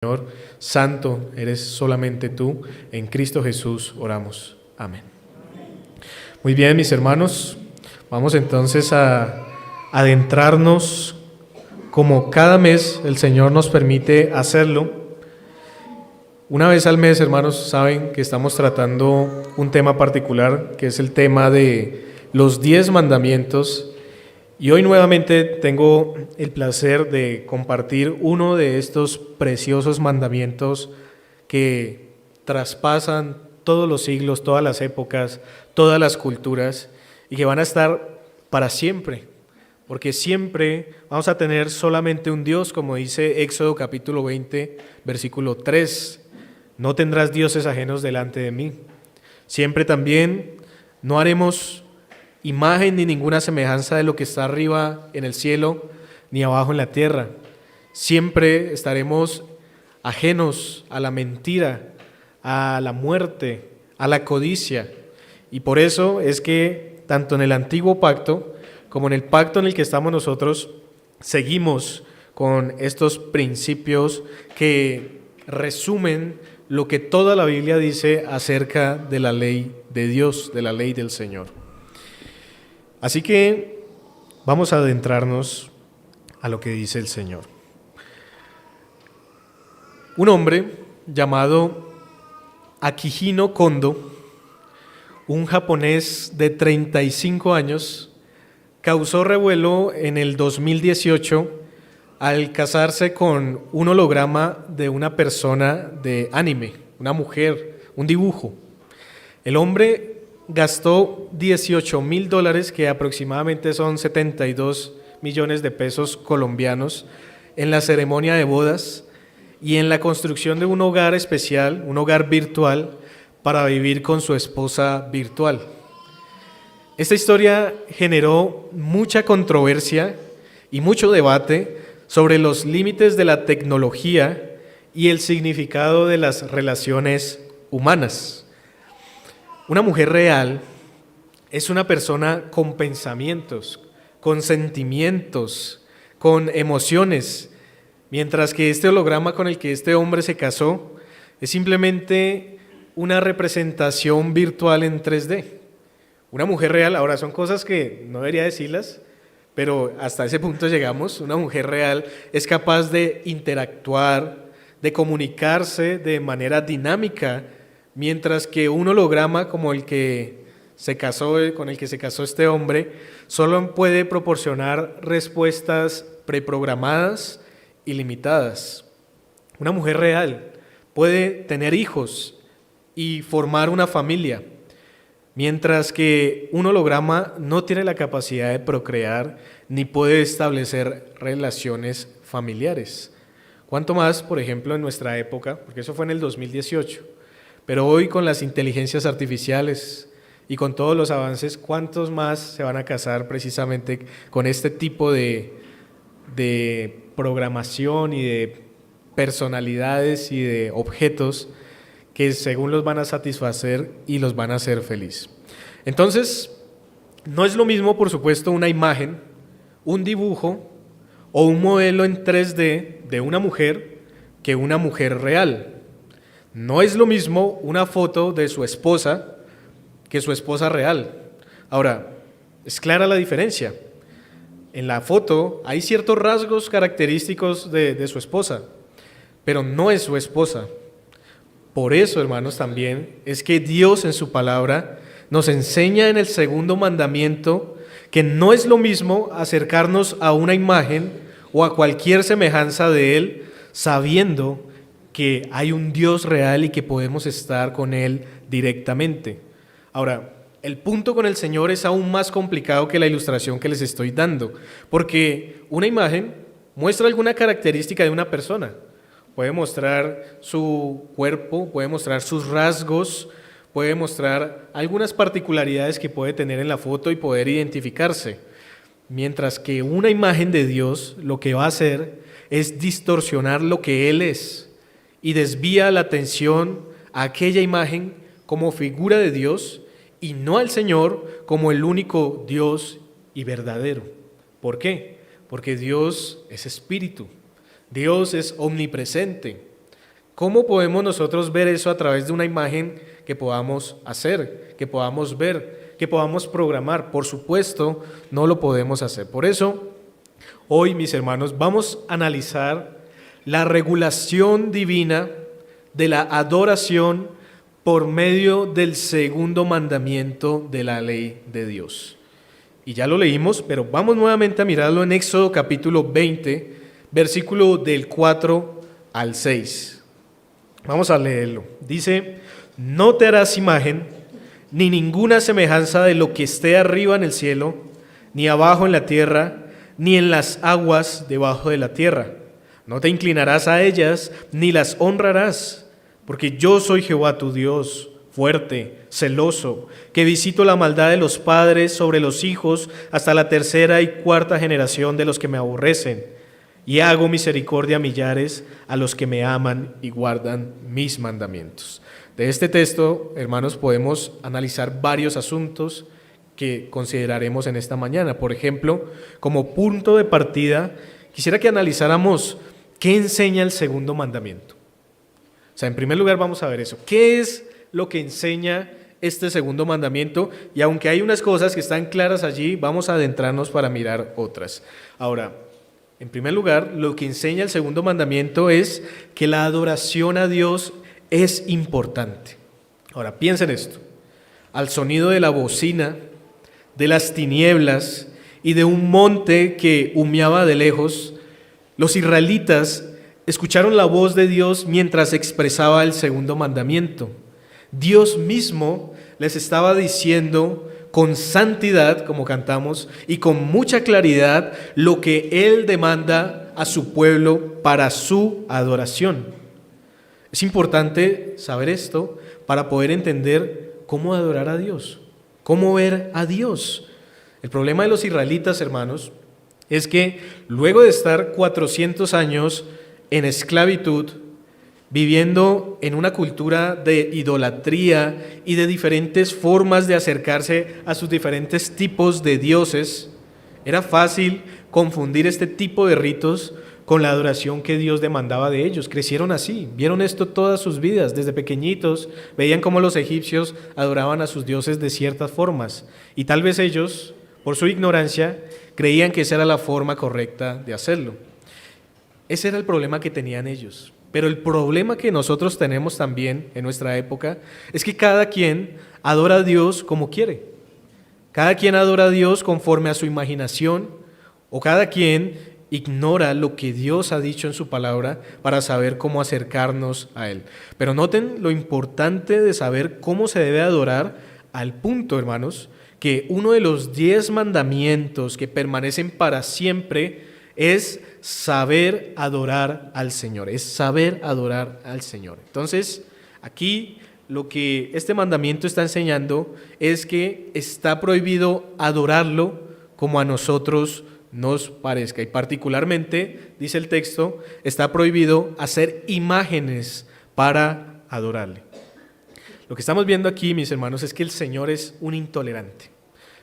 Señor, santo eres solamente tú, en Cristo Jesús oramos. Amén. Muy bien, mis hermanos, vamos entonces a adentrarnos como cada mes el Señor nos permite hacerlo. Una vez al mes, hermanos, saben que estamos tratando un tema particular, que es el tema de los 10 mandamientos. Y hoy nuevamente tengo el placer de compartir uno de estos preciosos mandamientos que traspasan todos los siglos, todas las épocas, todas las culturas y que van a estar para siempre, porque siempre vamos a tener solamente un Dios, como dice Éxodo capítulo 20, versículo 3, no tendrás dioses ajenos delante de mí. Siempre también no haremos imagen ni ninguna semejanza de lo que está arriba en el cielo ni abajo en la tierra. Siempre estaremos ajenos a la mentira, a la muerte, a la codicia. Y por eso es que tanto en el antiguo pacto como en el pacto en el que estamos nosotros, seguimos con estos principios que resumen lo que toda la Biblia dice acerca de la ley de Dios, de la ley del Señor. Así que vamos a adentrarnos a lo que dice el Señor. Un hombre llamado Akihino Kondo, un japonés de 35 años, causó revuelo en el 2018 al casarse con un holograma de una persona de anime, una mujer, un dibujo. El hombre gastó $18,000, que aproximadamente son 72 millones de pesos colombianos, en la ceremonia de bodas y en la construcción de un hogar especial, un hogar virtual, para vivir con su esposa virtual. Esta historia generó mucha controversia y mucho debate sobre los límites de la tecnología y el significado de las relaciones humanas. Una mujer real es una persona con pensamientos, con sentimientos, con emociones, mientras que este holograma con el que este hombre se casó es simplemente una representación virtual en 3D. Una mujer real, ahora son cosas que no debería decirlas, pero hasta ese punto llegamos. Una mujer real es capaz de interactuar, de comunicarse de manera dinámica, mientras que un holograma como el que se casó, con el que se casó este hombre, solo puede proporcionar respuestas preprogramadas y limitadas. Una mujer real puede tener hijos y formar una familia, mientras que un holograma no tiene la capacidad de procrear ni puede establecer relaciones familiares. Cuanto más, por ejemplo, en nuestra época, porque eso fue en el 2018, pero hoy con las inteligencias artificiales y con todos los avances, ¿cuántos más se van a casar precisamente con este tipo de programación y de personalidades y de objetos que según los van a satisfacer y los van a hacer feliz? Entonces, no es lo mismo, por supuesto, una imagen, un dibujo o un modelo en 3D de una mujer que una mujer real. No es lo mismo una foto de su esposa que su esposa real. Ahora, es clara la diferencia. En la foto hay ciertos rasgos característicos de su esposa, pero no es su esposa. Por eso, hermanos, también es que Dios en su palabra nos enseña en el segundo mandamiento que no es lo mismo acercarnos a una imagen o a cualquier semejanza de Él sabiendo que hay un Dios real y que podemos estar con Él directamente. Ahora, el punto con el Señor es aún más complicado que la ilustración que les estoy dando, porque una imagen muestra alguna característica de una persona. Puede mostrar su cuerpo, puede mostrar sus rasgos, puede mostrar algunas particularidades que puede tener en la foto y poder identificarse. Mientras que una imagen de Dios lo que va a hacer es distorsionar lo que Él es y desvía la atención a aquella imagen como figura de Dios y no al Señor como el único Dios y verdadero. ¿Por qué? Porque Dios es espíritu, Dios es omnipresente, ¿Cómo podemos nosotros ver eso a través de una imagen que podamos hacer, que podamos ver, que podamos programar? Por supuesto, no lo podemos hacer. Por eso, hoy, mis hermanos, vamos a analizar la regulación divina de la adoración por medio del segundo mandamiento de la ley de Dios. Y ya lo leímos, pero vamos nuevamente a mirarlo en Éxodo capítulo 20, versículo del 4 al 6. Vamos a leerlo. Dice: no te harás imagen ni ninguna semejanza de lo que esté arriba en el cielo, ni abajo en la tierra, ni en las aguas debajo de la tierra. No te inclinarás a ellas, ni las honrarás, porque yo soy Jehová tu Dios, fuerte, celoso, que visito la maldad de los padres sobre los hijos hasta la tercera y cuarta generación de los que me aborrecen. Y hago misericordia a millares, a los que me aman y guardan mis mandamientos. De este texto, hermanos, podemos analizar varios asuntos que consideraremos en esta mañana. Por ejemplo, como punto de partida, quisiera que analizáramos qué enseña el segundo mandamiento. O sea, en primer lugar vamos a ver eso. ¿Qué es lo que enseña este segundo mandamiento? Y aunque hay unas cosas que están claras allí, vamos a adentrarnos para mirar otras. Ahora, en primer lugar, lo que enseña el segundo mandamiento es que la adoración a Dios es importante. Ahora, piensen esto. Al sonido de la bocina, de las tinieblas y de un monte que humeaba de lejos, los israelitas escucharon la voz de Dios mientras expresaba el segundo mandamiento. Dios mismo les estaba diciendo con santidad, como cantamos, y con mucha claridad lo que Él demanda a su pueblo para su adoración. Es importante saber esto para poder entender cómo adorar a Dios, cómo ver a Dios. El problema de los israelitas, hermanos, es que luego de estar 400 años en esclavitud, viviendo en una cultura de idolatría y de diferentes formas de acercarse a sus diferentes tipos de dioses, era fácil confundir este tipo de ritos con la adoración que Dios demandaba de ellos. Crecieron así, vieron esto todas sus vidas, desde pequeñitos, veían cómo los egipcios adoraban a sus dioses de ciertas formas, y tal vez ellos, por su ignorancia, creían que esa era la forma correcta de hacerlo. Ese era el problema que tenían ellos. Pero el problema que nosotros tenemos también en nuestra época es que cada quien adora a Dios como quiere. Cada quien adora a Dios conforme a su imaginación, o cada quien ignora lo que Dios ha dicho en su palabra para saber cómo acercarnos a Él. Pero noten lo importante de saber cómo se debe adorar, al punto, hermanos, que uno de los 10 mandamientos que permanecen para siempre es saber adorar al Señor, es saber adorar al Señor. Entonces, aquí lo que este mandamiento está enseñando es que está prohibido adorarlo como a nosotros nos parezca. Y particularmente, dice el texto, está prohibido hacer imágenes para adorarle. Lo que estamos viendo aquí, mis hermanos, es que el Señor es un intolerante.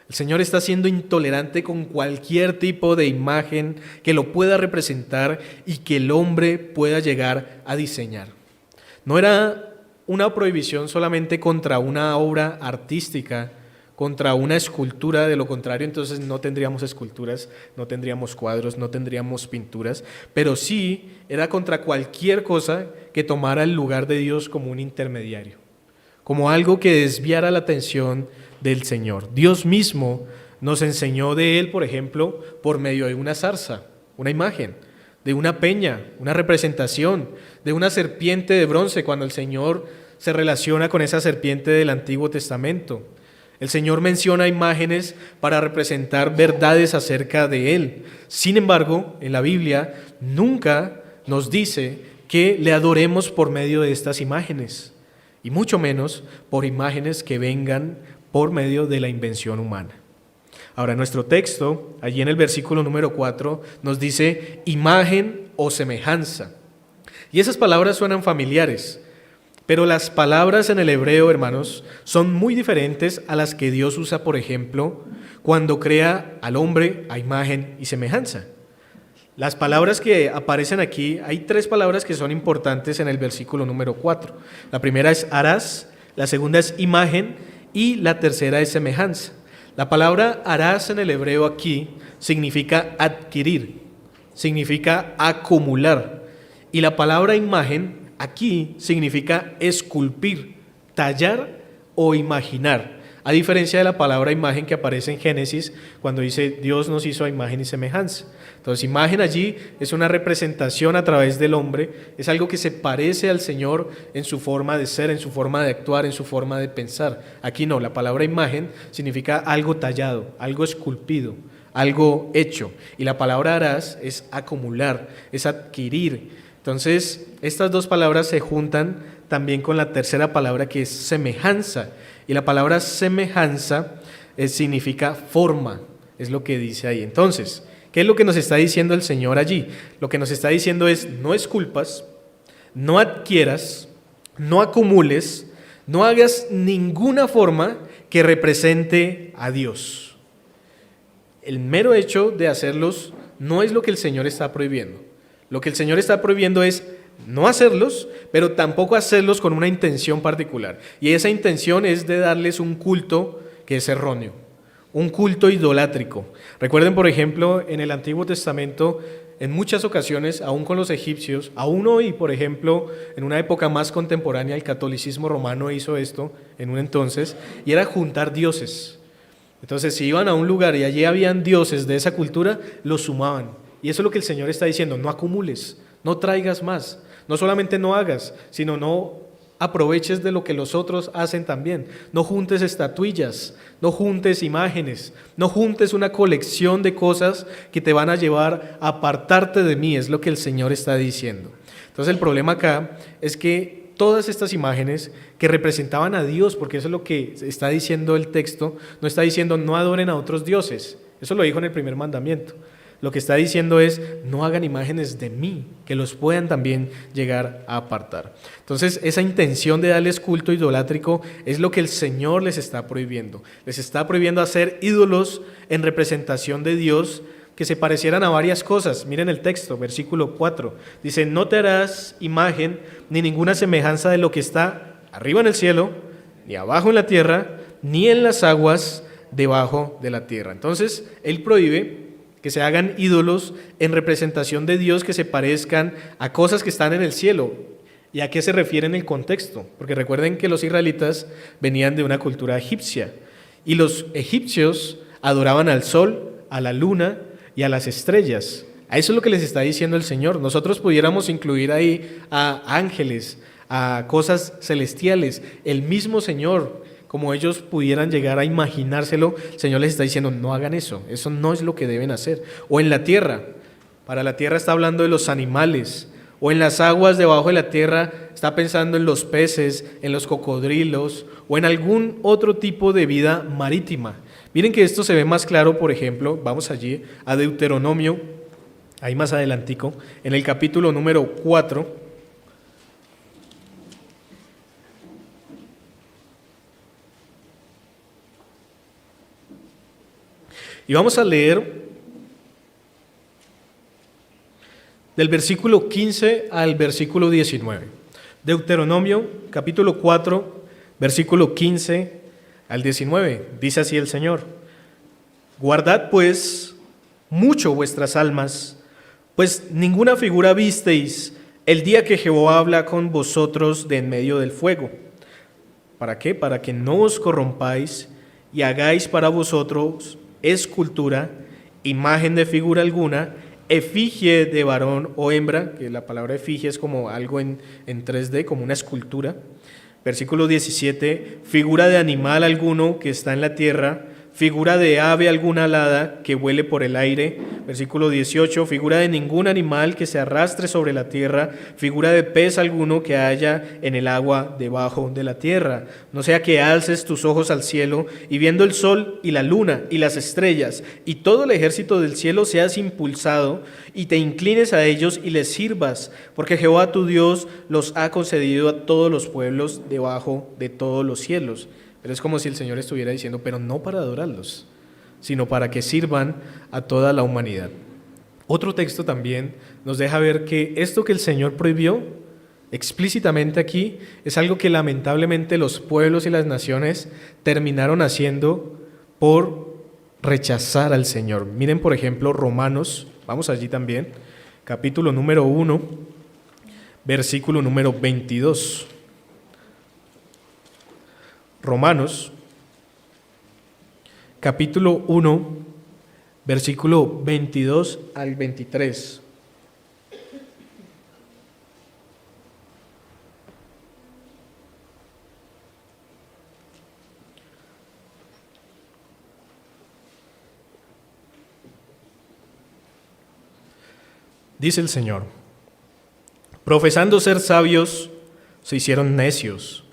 El Señor está siendo intolerante con cualquier tipo de imagen que lo pueda representar y que el hombre pueda llegar a diseñar. No era una prohibición solamente contra una obra artística, contra una escultura, de lo contrario entonces no tendríamos esculturas, no tendríamos cuadros, no tendríamos pinturas, pero sí era contra cualquier cosa que tomara el lugar de Dios como un intermediario, como algo que desviara la atención del Señor. Dios mismo nos enseñó de Él, por ejemplo, por medio de una zarza, una imagen, de una peña, una representación, de una serpiente de bronce, cuando el Señor se relaciona con esa serpiente del Antiguo Testamento. El Señor menciona imágenes para representar verdades acerca de Él. Sin embargo, en la Biblia nunca nos dice que le adoremos por medio de estas imágenes, y mucho menos por imágenes que vengan por medio de la invención humana. Ahora, nuestro texto, allí en el versículo número 4, nos dice imagen o semejanza. Y esas palabras suenan familiares, pero las palabras en el hebreo, hermanos, son muy diferentes a las que Dios usa, por ejemplo, cuando crea al hombre a imagen y semejanza. Las palabras que aparecen aquí, hay tres palabras que son importantes en el versículo número 4. La primera es harás, la segunda es imagen y la tercera es semejanza. La palabra harás en el hebreo aquí significa adquirir, significa acumular. Y la palabra imagen aquí significa esculpir, tallar o imaginar. A diferencia de la palabra imagen que aparece en Génesis cuando dice Dios nos hizo a imagen y semejanza. Entonces imagen allí es una representación a través del hombre, es algo que se parece al Señor en su forma de ser, en su forma de actuar, en su forma de pensar. Aquí no, la palabra imagen significa algo tallado, algo esculpido, algo hecho. Y la palabra harás es acumular, es adquirir. Entonces estas dos palabras se juntan también con la tercera palabra que es semejanza. Y la palabra semejanza significa forma, es lo que dice ahí. Entonces, ¿qué es lo que nos está diciendo el Señor allí? Lo que nos está diciendo es, no esculpas, no adquieras, no acumules, no hagas ninguna forma que represente a Dios. El mero hecho de hacerlos no es lo que el Señor está prohibiendo. Lo que el Señor está prohibiendo es no hacerlos, pero tampoco hacerlos con una intención particular. Y esa intención es de darles un culto que es erróneo, un culto idolátrico. Recuerden, por ejemplo, en el Antiguo Testamento, en muchas ocasiones, aún con los egipcios, aún hoy, por ejemplo, en una época más contemporánea, el catolicismo romano hizo esto en un entonces, y era juntar dioses. Entonces, si iban a un lugar y allí habían dioses de esa cultura, los sumaban. Y eso es lo que el Señor está diciendo, no acumules, no traigas más. No solamente no hagas, sino no aproveches de lo que los otros hacen también. No juntes estatuillas, no juntes imágenes, no juntes una colección de cosas que te van a llevar a apartarte de mí, es lo que el Señor está diciendo. Entonces el problema acá es que todas estas imágenes que representaban a Dios, porque eso es lo que está diciendo el texto, no está diciendo no adoren a otros dioses, eso lo dijo en el primer mandamiento. Lo que está diciendo es, no hagan imágenes de mí, que los puedan también llegar a apartar. Entonces, esa intención de darles culto idolátrico es lo que el Señor les está prohibiendo. Les está prohibiendo hacer ídolos en representación de Dios que se parecieran a varias cosas. Miren el texto, versículo 4. Dice, no te harás imagen ni ninguna semejanza de lo que está arriba en el cielo, ni abajo en la tierra, ni en las aguas debajo de la tierra. Entonces, Él prohíbe que se hagan ídolos en representación de Dios que se parezcan a cosas que están en el cielo. ¿Y a qué se refiere en el contexto? Porque recuerden que los israelitas venían de una cultura egipcia y los egipcios adoraban al sol, a la luna y a las estrellas. A eso es lo que les está diciendo el Señor. Nosotros pudiéramos incluir ahí a ángeles, a cosas celestiales, el mismo Señor. Como ellos pudieran llegar a imaginárselo, el Señor les está diciendo, no hagan eso no es lo que deben hacer. O en la tierra, para la tierra está hablando de los animales, o en las aguas debajo de la tierra está pensando en los peces, en los cocodrilos, o en algún otro tipo de vida marítima. Miren que esto se ve más claro, por ejemplo, vamos allí a Deuteronomio, ahí más adelantico, en el capítulo número 4, y vamos a leer del versículo 15 al versículo 19. Deuteronomio, capítulo 4, versículo 15 al 19. Dice así el Señor: guardad pues mucho vuestras almas, pues ninguna figura visteis el día que Jehová habla con vosotros de en medio del fuego. ¿Para qué? Para que no os corrompáis y hagáis para vosotros escultura, imagen de figura alguna, efigie de varón o hembra, que la palabra efigie es como algo en 3D, como una escultura. Versículo 17, figura de animal alguno que está en la tierra, figura de ave alguna alada que vuele por el aire. Versículo 18, figura de ningún animal que se arrastre sobre la tierra, figura de pez alguno que haya en el agua debajo de la tierra. No sea que alces tus ojos al cielo y viendo el sol y la luna y las estrellas y todo el ejército del cielo seas impulsado y te inclines a ellos y les sirvas, porque Jehová tu Dios los ha concedido a todos los pueblos debajo de todos los cielos. Pero es como si el Señor estuviera diciendo, pero no para adorarlos, sino para que sirvan a toda la humanidad. Otro texto también nos deja ver que esto que el Señor prohibió explícitamente aquí es algo que lamentablemente los pueblos y las naciones terminaron haciendo por rechazar al Señor. Miren, por ejemplo, Romanos, vamos allí también, capítulo número 1, versículo número 22. Romanos, capítulo 1, versículo 22 al 23. Dice el Señor: profesando ser sabios, se hicieron necios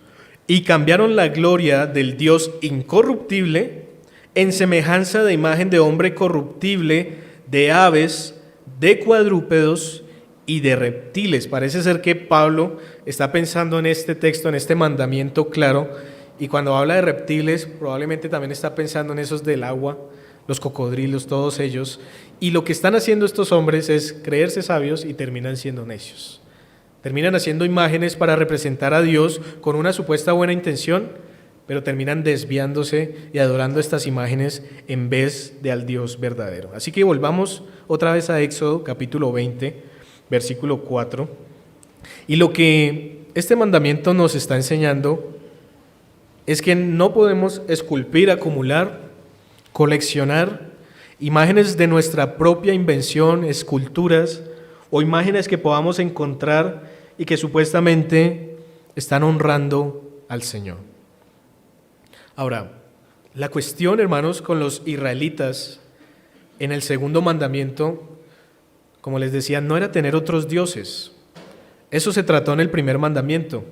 y cambiaron la gloria del Dios incorruptible en semejanza de imagen de hombre corruptible, de aves, de cuadrúpedos y de reptiles. Parece ser que Pablo está pensando en este texto, en este mandamiento claro, y cuando habla de reptiles probablemente también está pensando en esos del agua, los cocodrilos, todos ellos. Y lo que están haciendo estos hombres es creerse sabios y terminan siendo necios. Terminan haciendo imágenes para representar a Dios con una supuesta buena intención, pero terminan desviándose y adorando estas imágenes en vez de al Dios verdadero. Así que volvamos otra vez a Éxodo capítulo 20, versículo 4. Y lo que este mandamiento nos está enseñando es que no podemos esculpir, acumular, coleccionar imágenes de nuestra propia invención, esculturas o imágenes que podamos encontrar y que supuestamente están honrando al Señor. Ahora, la cuestión, hermanos, con los israelitas en el segundo mandamiento, como les decía, no era tener otros dioses. Eso se trató en el primer mandamiento.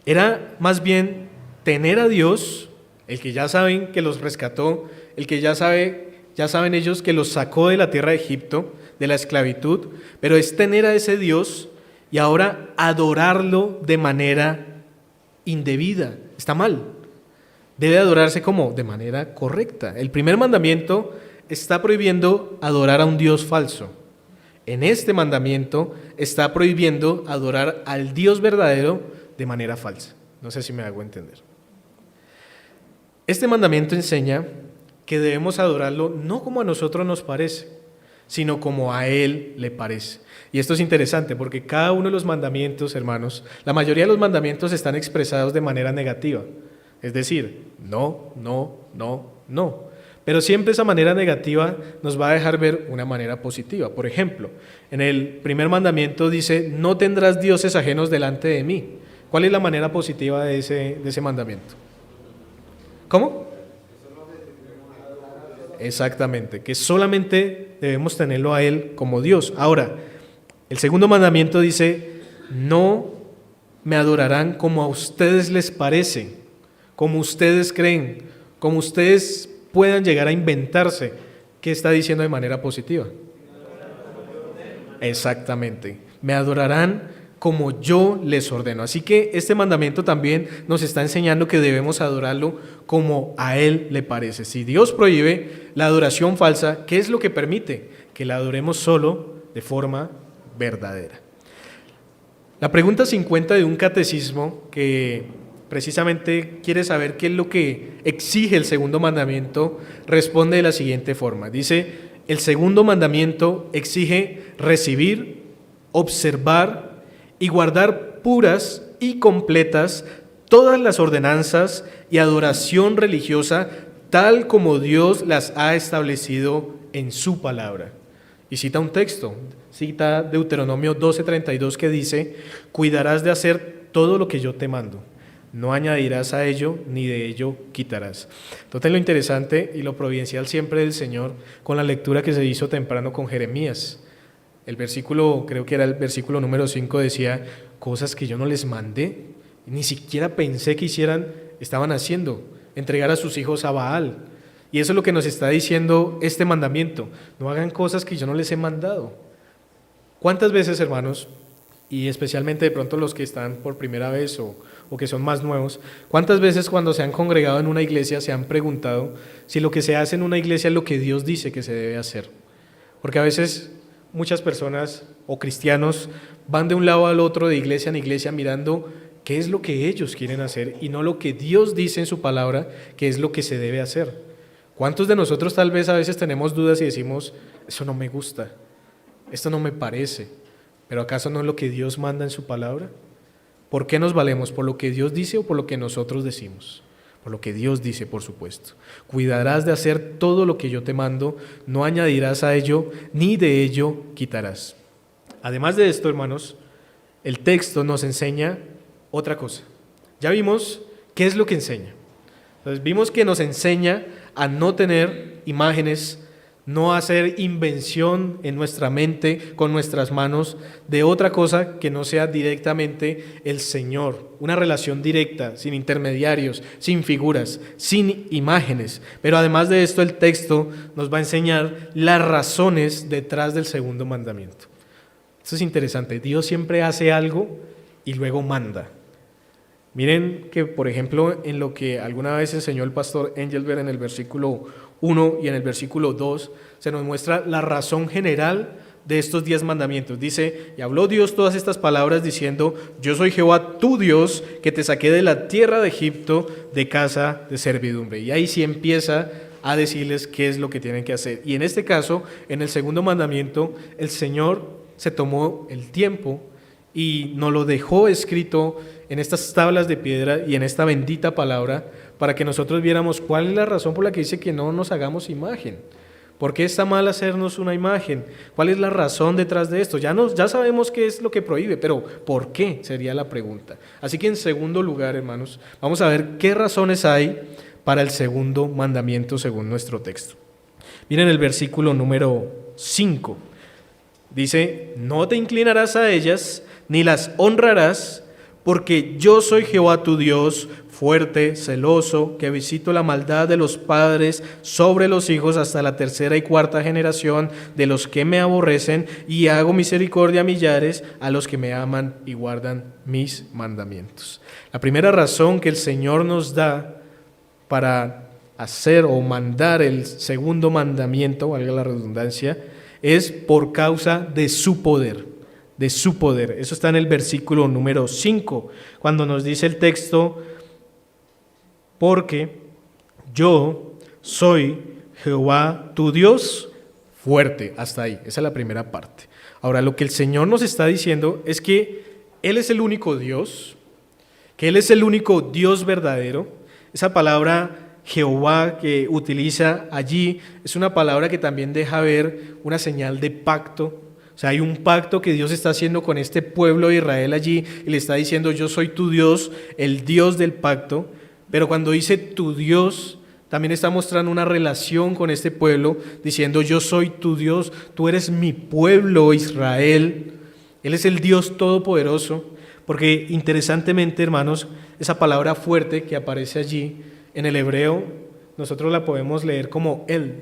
Era más bien tener a Dios, el que ya saben que los rescató, el que ya saben ellos que los sacó de la tierra de Egipto, de la esclavitud, pero es tener a ese Dios y ahora adorarlo de manera indebida. Está mal. Debe adorarse como de manera correcta. El primer mandamiento está prohibiendo adorar a un Dios falso. En este mandamiento está prohibiendo adorar al Dios verdadero de manera falsa. No sé si me hago entender. Este mandamiento enseña que debemos adorarlo no como a nosotros nos parece, sino como a Él le parece. Y esto es interesante porque cada uno de los mandamientos, hermanos, la mayoría de los mandamientos están expresados de manera negativa. Es decir, no, no, no, no. Pero siempre esa manera negativa nos va a dejar ver una manera positiva. Por ejemplo, en el primer mandamiento dice: no tendrás dioses ajenos delante de mí. ¿Cuál es la manera positiva de ese mandamiento? ¿Cómo? Exactamente, que solamente debemos tenerlo a Él como Dios. Ahora, el segundo mandamiento dice: no me adorarán como a ustedes les parece, como ustedes creen, como ustedes puedan llegar a inventarse. ¿Qué está diciendo de manera positiva? Exactamente, me adorarán como yo les ordeno. Así que este mandamiento también nos está enseñando que debemos adorarlo como a Él le parece. Si Dios prohíbe la adoración falsa, ¿qué es lo que permite? Que la adoremos solo de forma verdadera. La pregunta 50 de un catecismo que precisamente quiere saber qué es lo que exige el segundo mandamiento, responde de la siguiente forma. Dice: el segundo mandamiento exige recibir, observar y guardar puras y completas todas las ordenanzas y adoración religiosa tal como Dios las ha establecido en su palabra. Y cita un texto, cita Deuteronomio 12:32 que dice: cuidarás de hacer todo lo que yo te mando, no añadirás a ello ni de ello quitarás. Entonces lo interesante y lo providencial siempre del Señor con la lectura que se hizo temprano con Jeremías. El versículo, creo que era el versículo número 5, decía: cosas que yo no les mandé, ni siquiera pensé que hicieran, estaban haciendo, entregar a sus hijos a Baal. Y eso es lo que nos está diciendo este mandamiento: no hagan cosas que yo no les he mandado. ¿Cuántas veces, hermanos, y especialmente de pronto los que están por primera vez o que son más nuevos, cuántas veces cuando se han congregado en una iglesia se han preguntado si lo que se hace en una iglesia es lo que Dios dice que se debe hacer? Porque a veces muchas personas o cristianos van de un lado al otro, de iglesia en iglesia, mirando qué es lo que ellos quieren hacer y no lo que Dios dice en su palabra, que es lo que se debe hacer. ¿Cuántos de nosotros tal vez a veces tenemos dudas y decimos, eso no me gusta, esto no me parece, pero acaso no es lo que Dios manda en su palabra? ¿Por qué nos valemos? ¿Por lo que Dios dice o por lo que nosotros decimos? Por lo que Dios dice, por supuesto. Cuidarás de hacer todo lo que yo te mando, no añadirás a ello, ni de ello quitarás. Además de esto, hermanos, el texto nos enseña otra cosa. Ya vimos qué es lo que enseña. Entonces vimos que nos enseña a no tener imágenes, no hacer invención en nuestra mente, con nuestras manos, de otra cosa que no sea directamente el Señor. Una relación directa, sin intermediarios, sin figuras, sin imágenes. Pero además de esto, el texto nos va a enseñar las razones detrás del segundo mandamiento. Esto es interesante. Dios siempre hace algo y luego manda. Miren que, por ejemplo, en lo que alguna vez enseñó el pastor Engelbert en el versículo 1 y en el versículo 2, se nos muestra la razón general de estos 10 mandamientos. Dice, y habló Dios todas estas palabras diciendo, yo soy Jehová tu Dios, que te saqué de la tierra de Egipto, de casa de servidumbre. Y ahí sí empieza a decirles qué es lo que tienen que hacer. Y en este caso, en el segundo mandamiento, el Señor se tomó el tiempo y nos lo dejó escrito en estas tablas de piedra y en esta bendita palabra para que nosotros viéramos cuál es la razón por la que dice que no nos hagamos imagen. ¿Por qué está mal hacernos una imagen? ¿Cuál es la razón detrás de esto? Ya sabemos qué es lo que prohíbe, pero ¿por qué? Sería la pregunta. Así que en segundo lugar, hermanos, vamos a ver qué razones hay para el segundo mandamiento según nuestro texto. Miren el versículo número 5. Dice, no te inclinarás a ellas, ni las honrarás, porque yo soy Jehová tu Dios, fuerte, celoso, que visito la maldad de los padres sobre los hijos hasta la tercera y cuarta generación de los que me aborrecen, y hago misericordia a millares a los que me aman y guardan mis mandamientos. La primera razón que el Señor nos da para hacer o mandar el segundo mandamiento, valga la redundancia, es por causa de su poder. De su poder. Eso está en el versículo número 5, cuando nos dice el texto, porque yo soy Jehová tu Dios fuerte. Hasta ahí, esa es la primera parte. Ahora, lo que el Señor nos está diciendo es que Él es el único Dios, que Él es el único Dios verdadero. Esa palabra Jehová que utiliza allí es una palabra que también deja ver una señal de pacto. O sea, hay un pacto que Dios está haciendo con este pueblo de Israel allí y le está diciendo, yo soy tu Dios, el Dios del pacto. Pero cuando dice tu Dios, también está mostrando una relación con este pueblo, diciendo, yo soy tu Dios, tú eres mi pueblo Israel. Él es el Dios todopoderoso, porque interesantemente, hermanos, esa palabra fuerte que aparece allí en el hebreo, nosotros la podemos leer como él.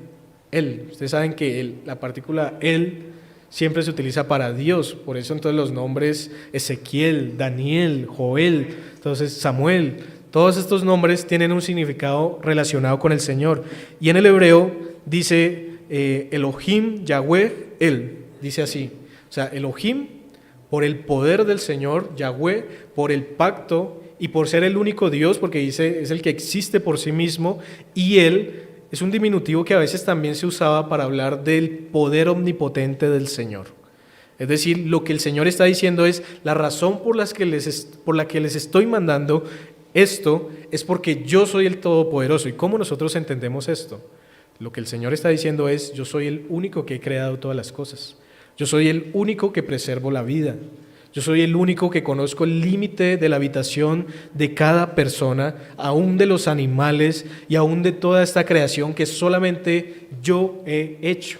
Ustedes saben que la partícula él siempre se utiliza para Dios, por eso entonces los nombres Ezequiel, Daniel, Joel, entonces Samuel, todos estos nombres tienen un significado relacionado con el Señor. Y en el hebreo dice Elohim, Yahweh, Él, dice así. O sea, Elohim por el poder del Señor, Yahweh por el pacto y por ser el único Dios, porque dice es el que existe por sí mismo, y Él es un diminutivo que a veces también se usaba para hablar del poder omnipotente del Señor. Es decir, lo que el Señor está diciendo es la razón por la que les estoy mandando esto es porque yo soy el Todopoderoso. ¿Y cómo nosotros entendemos esto? Lo que el Señor está diciendo es yo soy el único que he creado todas las cosas. Yo soy el único que preservo la vida. Yo soy el único que conozco el límite de la habitación de cada persona, aún de los animales y aún de toda esta creación que solamente yo he hecho.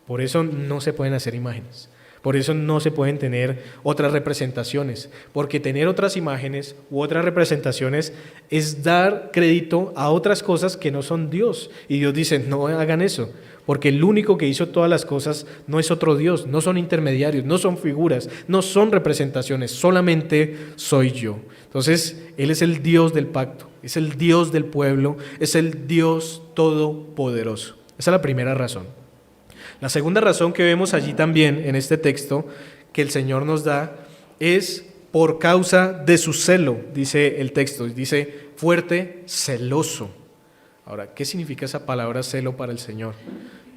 Por eso no se pueden hacer imágenes. Por eso no se pueden tener otras representaciones, porque tener otras imágenes u otras representaciones es dar crédito a otras cosas que no son Dios. Y Dios dice, no hagan eso, porque el único que hizo todas las cosas no es otro Dios, no son intermediarios, no son figuras, no son representaciones, solamente soy yo. Entonces, Él es el Dios del pacto, es el Dios del pueblo, es el Dios todopoderoso. Esa es la primera razón. La segunda razón que vemos allí también en este texto que el Señor nos da es por causa de su celo, dice el texto, dice fuerte, celoso. Ahora, ¿qué significa esa palabra celo para el Señor?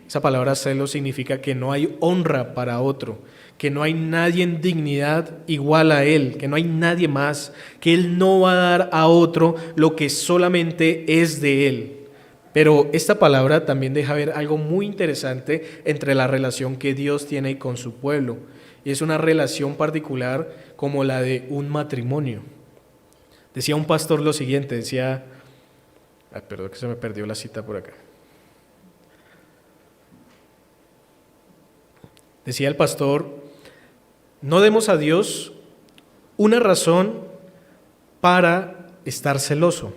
Esa palabra celo significa que no hay honra para otro, que no hay nadie en dignidad igual a Él, que no hay nadie más, que Él no va a dar a otro lo que solamente es de Él. Pero esta palabra también deja ver algo muy interesante entre la relación que Dios tiene con su pueblo. Y es una relación particular como la de un matrimonio. Decía un pastor lo siguiente, decía, perdón que se me perdió la cita por acá. Decía el pastor, no demos a Dios una razón para estar celoso.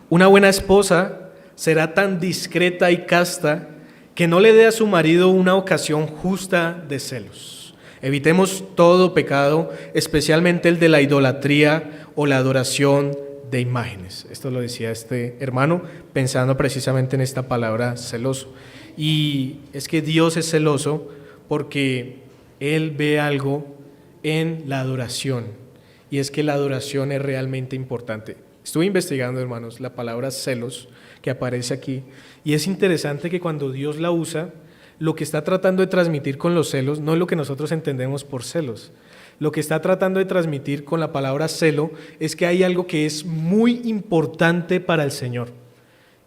Una buena esposa será tan discreta y casta que no le dé a su marido una ocasión justa de celos. Evitemos todo pecado, especialmente el de la idolatría o la adoración de imágenes. Esto lo decía este hermano pensando precisamente en esta palabra celoso. Y es que Dios es celoso porque Él ve algo en la adoración, y es que la adoración es realmente importante. Estuve investigando, hermanos, la palabra celos que aparece aquí, y es interesante que cuando Dios la usa, lo que está tratando de transmitir con los celos no es lo que nosotros entendemos por celos. Lo que está tratando de transmitir con la palabra celo es que hay algo que es muy importante para el Señor,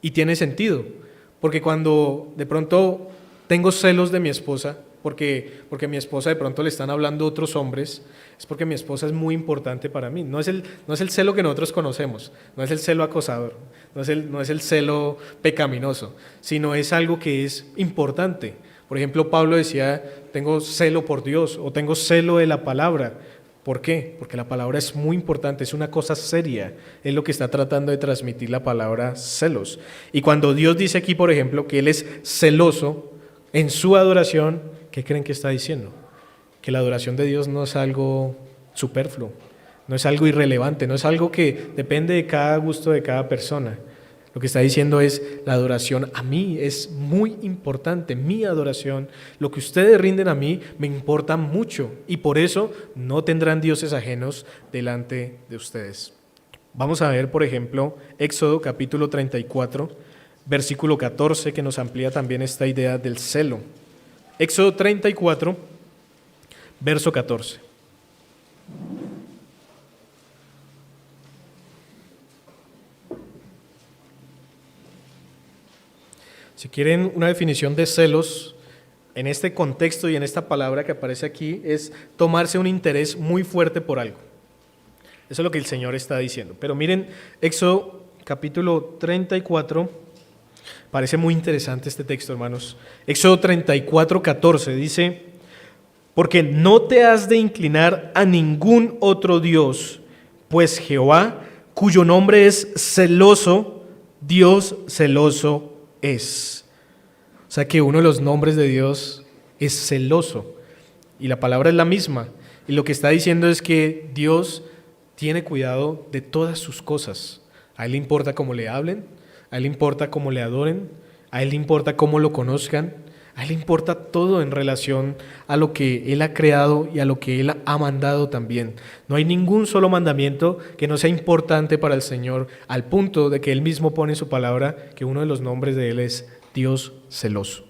y tiene sentido, porque cuando de pronto tengo celos de mi esposa, porque a mi esposa de pronto le están hablando otros hombres, es porque mi esposa es muy importante para mí. No es el celo que nosotros conocemos, no es el celo acosador, no es el celo pecaminoso, sino es algo que es importante. Por ejemplo, Pablo decía, tengo celo por Dios, o tengo celo de la palabra. ¿Por qué? Porque la palabra es muy importante, es una cosa seria, es lo que está tratando de transmitir la palabra celos. Y cuando Dios dice aquí, por ejemplo, que Él es celoso en su adoración, ¿qué creen que está diciendo? Que la adoración de Dios no es algo superfluo, no es algo irrelevante, no es algo que depende de cada gusto de cada persona. Lo que está diciendo es, la adoración a mí es muy importante, mi adoración, lo que ustedes rinden a mí me importa mucho, y por eso no tendrán dioses ajenos delante de ustedes. Vamos a ver, por ejemplo, Éxodo capítulo 34, versículo 14, que nos amplía también esta idea del celo. Éxodo 34, verso 14. Si quieren una definición de celos, en este contexto y en esta palabra que aparece aquí, es tomarse un interés muy fuerte por algo. Eso es lo que el Señor está diciendo. Pero miren, Éxodo capítulo 34, parece muy interesante este texto, hermanos. Éxodo 34, 14 dice, porque no te has de inclinar a ningún otro Dios, pues Jehová, cuyo nombre es celoso, Dios celoso es. O sea que uno de los nombres de Dios es celoso, y la palabra es la misma, y lo que está diciendo es que Dios tiene cuidado de todas sus cosas. A Él le importa cómo le hablen, a Él le importa cómo le adoren, a Él le importa cómo lo conozcan, a Él le importa todo en relación a lo que Él ha creado y a lo que Él ha mandado también. No hay ningún solo mandamiento que no sea importante para el Señor, al punto de que Él mismo pone en su palabra que uno de los nombres de Él es Dios celoso.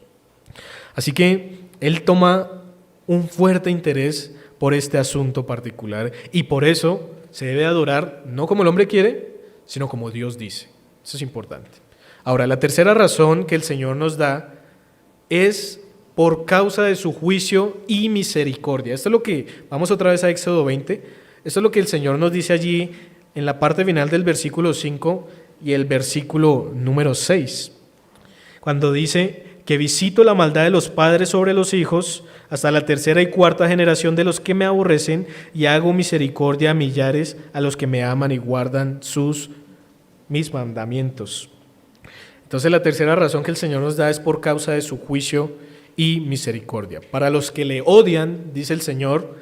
Así que Él toma un fuerte interés por este asunto particular, y por eso se debe adorar no como el hombre quiere, sino como Dios dice. Eso es importante. Ahora, la tercera razón que el Señor nos da es por causa de su juicio y misericordia. Esto es lo que, vamos otra vez a Éxodo 20, esto es lo que el Señor nos dice allí en la parte final del versículo 5 y el versículo número 6, cuando dice que visito la maldad de los padres sobre los hijos hasta la tercera y cuarta generación de los que me aborrecen, y hago misericordia a millares a los que me aman y guardan mis mandamientos. Entonces la tercera razón que el Señor nos da es por causa de su juicio y misericordia. Para los que le odian, dice el Señor,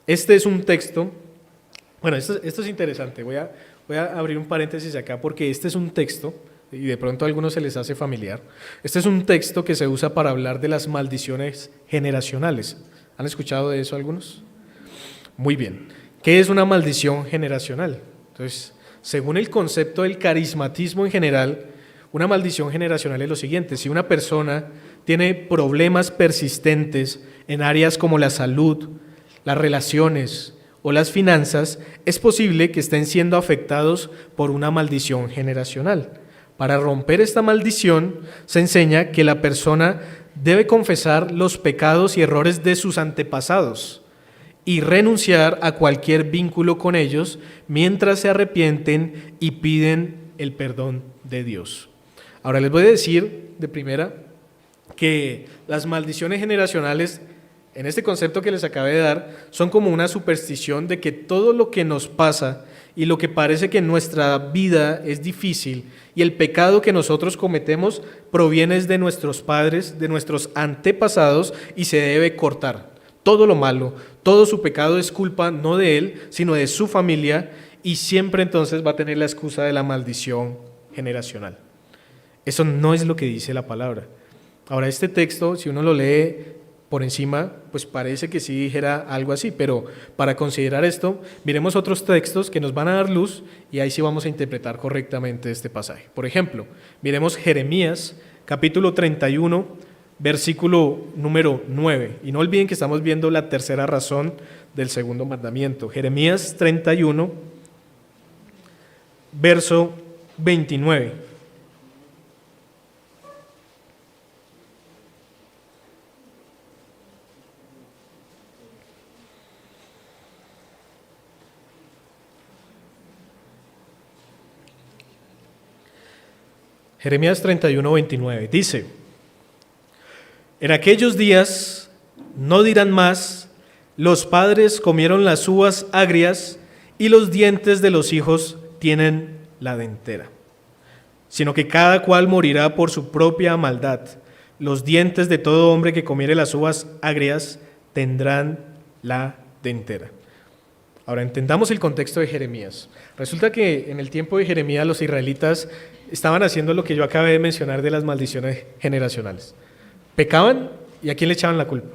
este es un texto, bueno, esto es interesante, voy a abrir un paréntesis acá, porque este es un texto y de pronto a algunos se les hace familiar. Este es un texto que se usa para hablar de las maldiciones generacionales. ¿Han escuchado de eso algunos? Muy bien. ¿Qué es una maldición generacional? Entonces, según el concepto del carismatismo en general, una maldición generacional es lo siguiente: si una persona tiene problemas persistentes en áreas como la salud, las relaciones o las finanzas, es posible que estén siendo afectados por una maldición generacional. Para romper esta maldición, se enseña que la persona debe confesar los pecados y errores de sus antepasados y renunciar a cualquier vínculo con ellos mientras se arrepienten y piden el perdón de Dios. Ahora les voy a decir de primera que las maldiciones generacionales, en este concepto que les acabé de dar, son como una superstición de que todo lo que nos pasa y lo que parece que en nuestra vida es difícil y el pecado que nosotros cometemos proviene de nuestros padres, de nuestros antepasados, y se debe cortar. Todo lo malo, todo su pecado es culpa no de él, sino de su familia, y siempre entonces va a tener la excusa de la maldición generacional. Eso no es lo que dice la palabra. Ahora, este texto, si uno lo lee por encima, pues parece que sí dijera algo así, pero para considerar esto, miremos otros textos que nos van a dar luz y ahí sí vamos a interpretar correctamente este pasaje. Por ejemplo, miremos Jeremías, capítulo 31, versículo número 9. Y no olviden que estamos viendo la tercera razón del segundo mandamiento. Jeremías 31, verso 29. Jeremías 31, 29 dice: en aquellos días no dirán más, los padres comieron las uvas agrias y los dientes de los hijos tienen la dentera, sino que cada cual morirá por su propia maldad. Los dientes de todo hombre que comiere las uvas agrias tendrán la dentera. Ahora entendamos el contexto de Jeremías. Resulta que en el tiempo de Jeremías los israelitas estaban haciendo lo que yo acabé de mencionar de las maldiciones generacionales. Pecaban, ¿y a quién le echaban la culpa?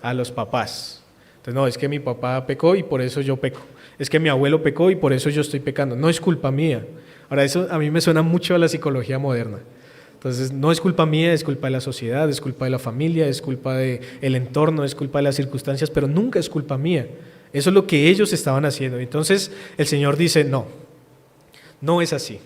A los papás. Entonces, no, es que mi papá pecó y por eso yo peco. Es que mi abuelo pecó y por eso yo estoy pecando. No es culpa mía. Ahora, eso a mí me suena mucho a la psicología moderna. Entonces, no es culpa mía, es culpa de la sociedad, es culpa de la familia, es culpa del entorno, es culpa de las circunstancias, pero nunca es culpa mía. Eso es lo que ellos estaban haciendo. Entonces, el Señor dice, no, no es así.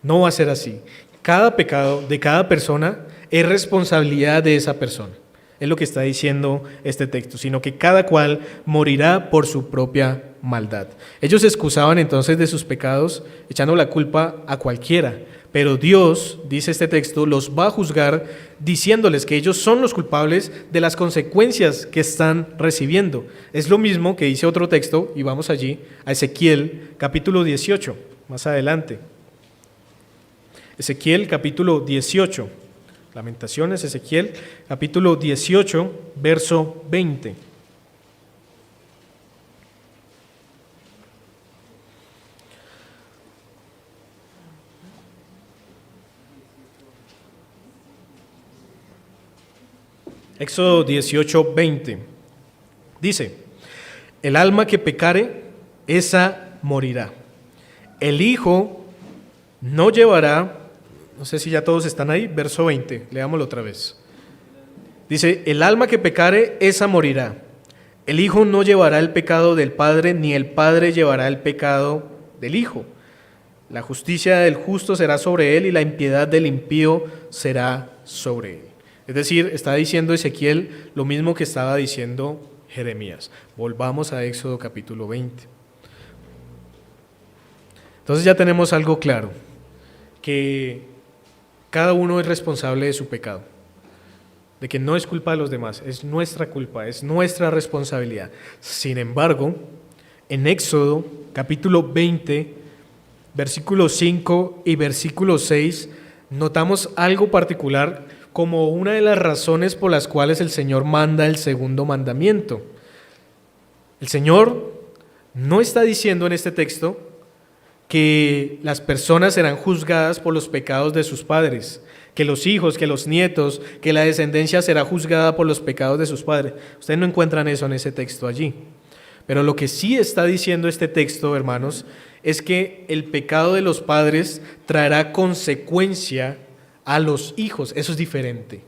No va a ser así. Cada pecado de cada persona es responsabilidad de esa persona. Es lo que está diciendo este texto, sino que cada cual morirá por su propia maldad. Ellos se excusaban entonces de sus pecados, echando la culpa a cualquiera, pero Dios, dice este texto, los va a juzgar diciéndoles que ellos son los culpables de las consecuencias que están recibiendo. Es lo mismo que dice otro texto, y vamos allí, a Ezequiel capítulo 18, más adelante. Ezequiel capítulo 18, Lamentaciones, Ezequiel capítulo 18, verso 20. Éxodo 18, 20. Dice: el alma que pecare, esa morirá. El Hijo no llevará. No sé si ya todos están ahí, verso 20, leámoslo otra vez. Dice, el alma que pecare, esa morirá. El Hijo no llevará el pecado del Padre, ni el Padre llevará el pecado del Hijo. La justicia del justo será sobre él, y la impiedad del impío será sobre él. Es decir, está diciendo Ezequiel lo mismo que estaba diciendo Jeremías. Volvamos a Éxodo capítulo 20. Entonces ya tenemos algo claro, que cada uno es responsable de su pecado, de que no es culpa de los demás, es nuestra culpa, es nuestra responsabilidad. Sin embargo, en Éxodo capítulo 20, versículo 5 y versículo 6, notamos algo particular como una de las razones por las cuales el Señor manda el segundo mandamiento. El Señor no está diciendo en este texto que las personas serán juzgadas por los pecados de sus padres, que los hijos, que los nietos, que la descendencia será juzgada por los pecados de sus padres. Ustedes no encuentran eso en ese texto allí. Pero lo que sí está diciendo este texto, hermanos, es que el pecado de los padres traerá consecuencia a los hijos. Eso es diferente.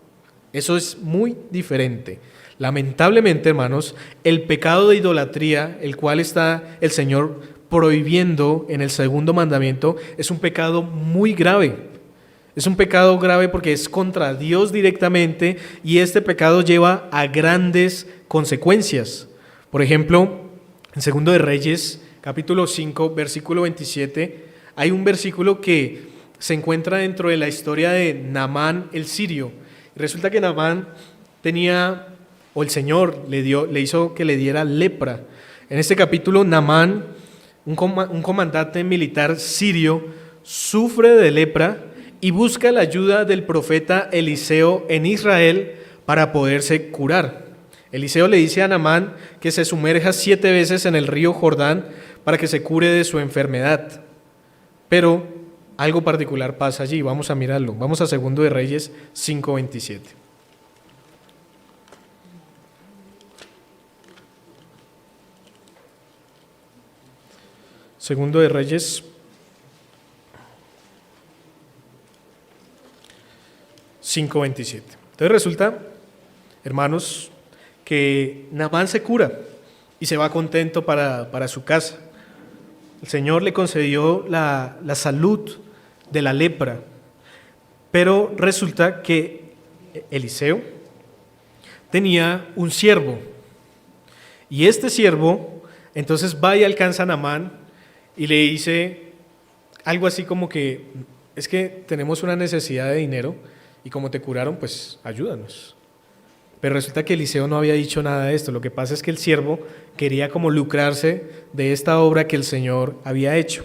Eso es muy diferente. Lamentablemente, hermanos, el pecado de idolatría, el cual está el Señor prohibiendo en el segundo mandamiento, es un pecado muy grave. Es un pecado grave porque es contra Dios directamente y este pecado lleva a grandes consecuencias. Por ejemplo, en Segundo de Reyes, capítulo 5, versículo 27, hay un versículo que se encuentra dentro de la historia de Naamán el sirio. Resulta que Naamán tenía, o el Señor le hizo que le diera lepra. En este capítulo, Naamán, un comandante militar sirio, sufre de lepra y busca la ayuda del profeta Eliseo en Israel para poderse curar. Eliseo le dice a Naamán que se sumerja 7 veces en el río Jordán para que se cure de su enfermedad. Pero algo particular pasa allí, vamos a mirarlo. Vamos a Segundo de Reyes 5:27. Segundo de Reyes 5:27. Entonces resulta, hermanos, que Naamán se cura y se va contento para su casa. El Señor le concedió la salud de la lepra, pero resulta que Eliseo tenía un siervo y este siervo entonces va y alcanza a Naamán y le dice algo así como que es que tenemos una necesidad de dinero y como te curaron, pues ayúdanos. Pero resulta que Eliseo no había dicho nada de esto. Lo que pasa es que el siervo quería como lucrarse de esta obra que el Señor había hecho.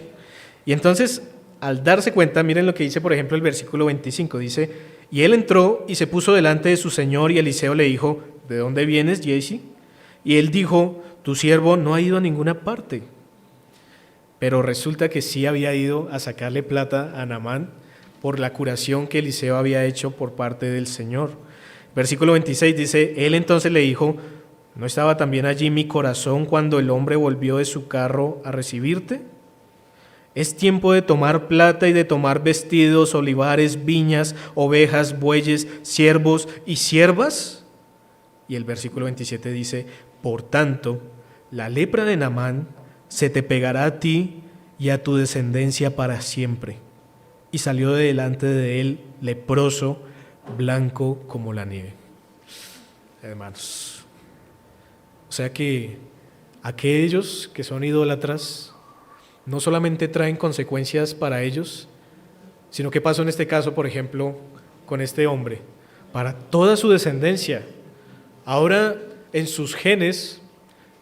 Y entonces, al darse cuenta, miren lo que dice, por ejemplo, el versículo 25. Dice, y él entró y se puso delante de su señor y Eliseo le dijo, ¿de dónde vienes, Giezi? Y él dijo, tu siervo no ha ido a ninguna parte. Pero resulta que sí había ido a sacarle plata a Naamán por la curación que Eliseo había hecho por parte del Señor. Versículo 26 dice, él entonces le dijo, ¿no estaba también allí mi corazón cuando el hombre volvió de su carro a recibirte? Es tiempo de tomar plata y de tomar vestidos, olivares, viñas, ovejas, bueyes, siervos y siervas. Y el versículo 27 dice, por tanto, la lepra de Naamán se te pegará a ti y a tu descendencia para siempre. Y salió de delante de él leproso, blanco como la nieve. Hermanos, o sea que aquellos que son idólatras no solamente traen consecuencias para ellos, sino que pasó en este caso, por ejemplo, con este hombre, para toda su descendencia. Ahora en sus genes,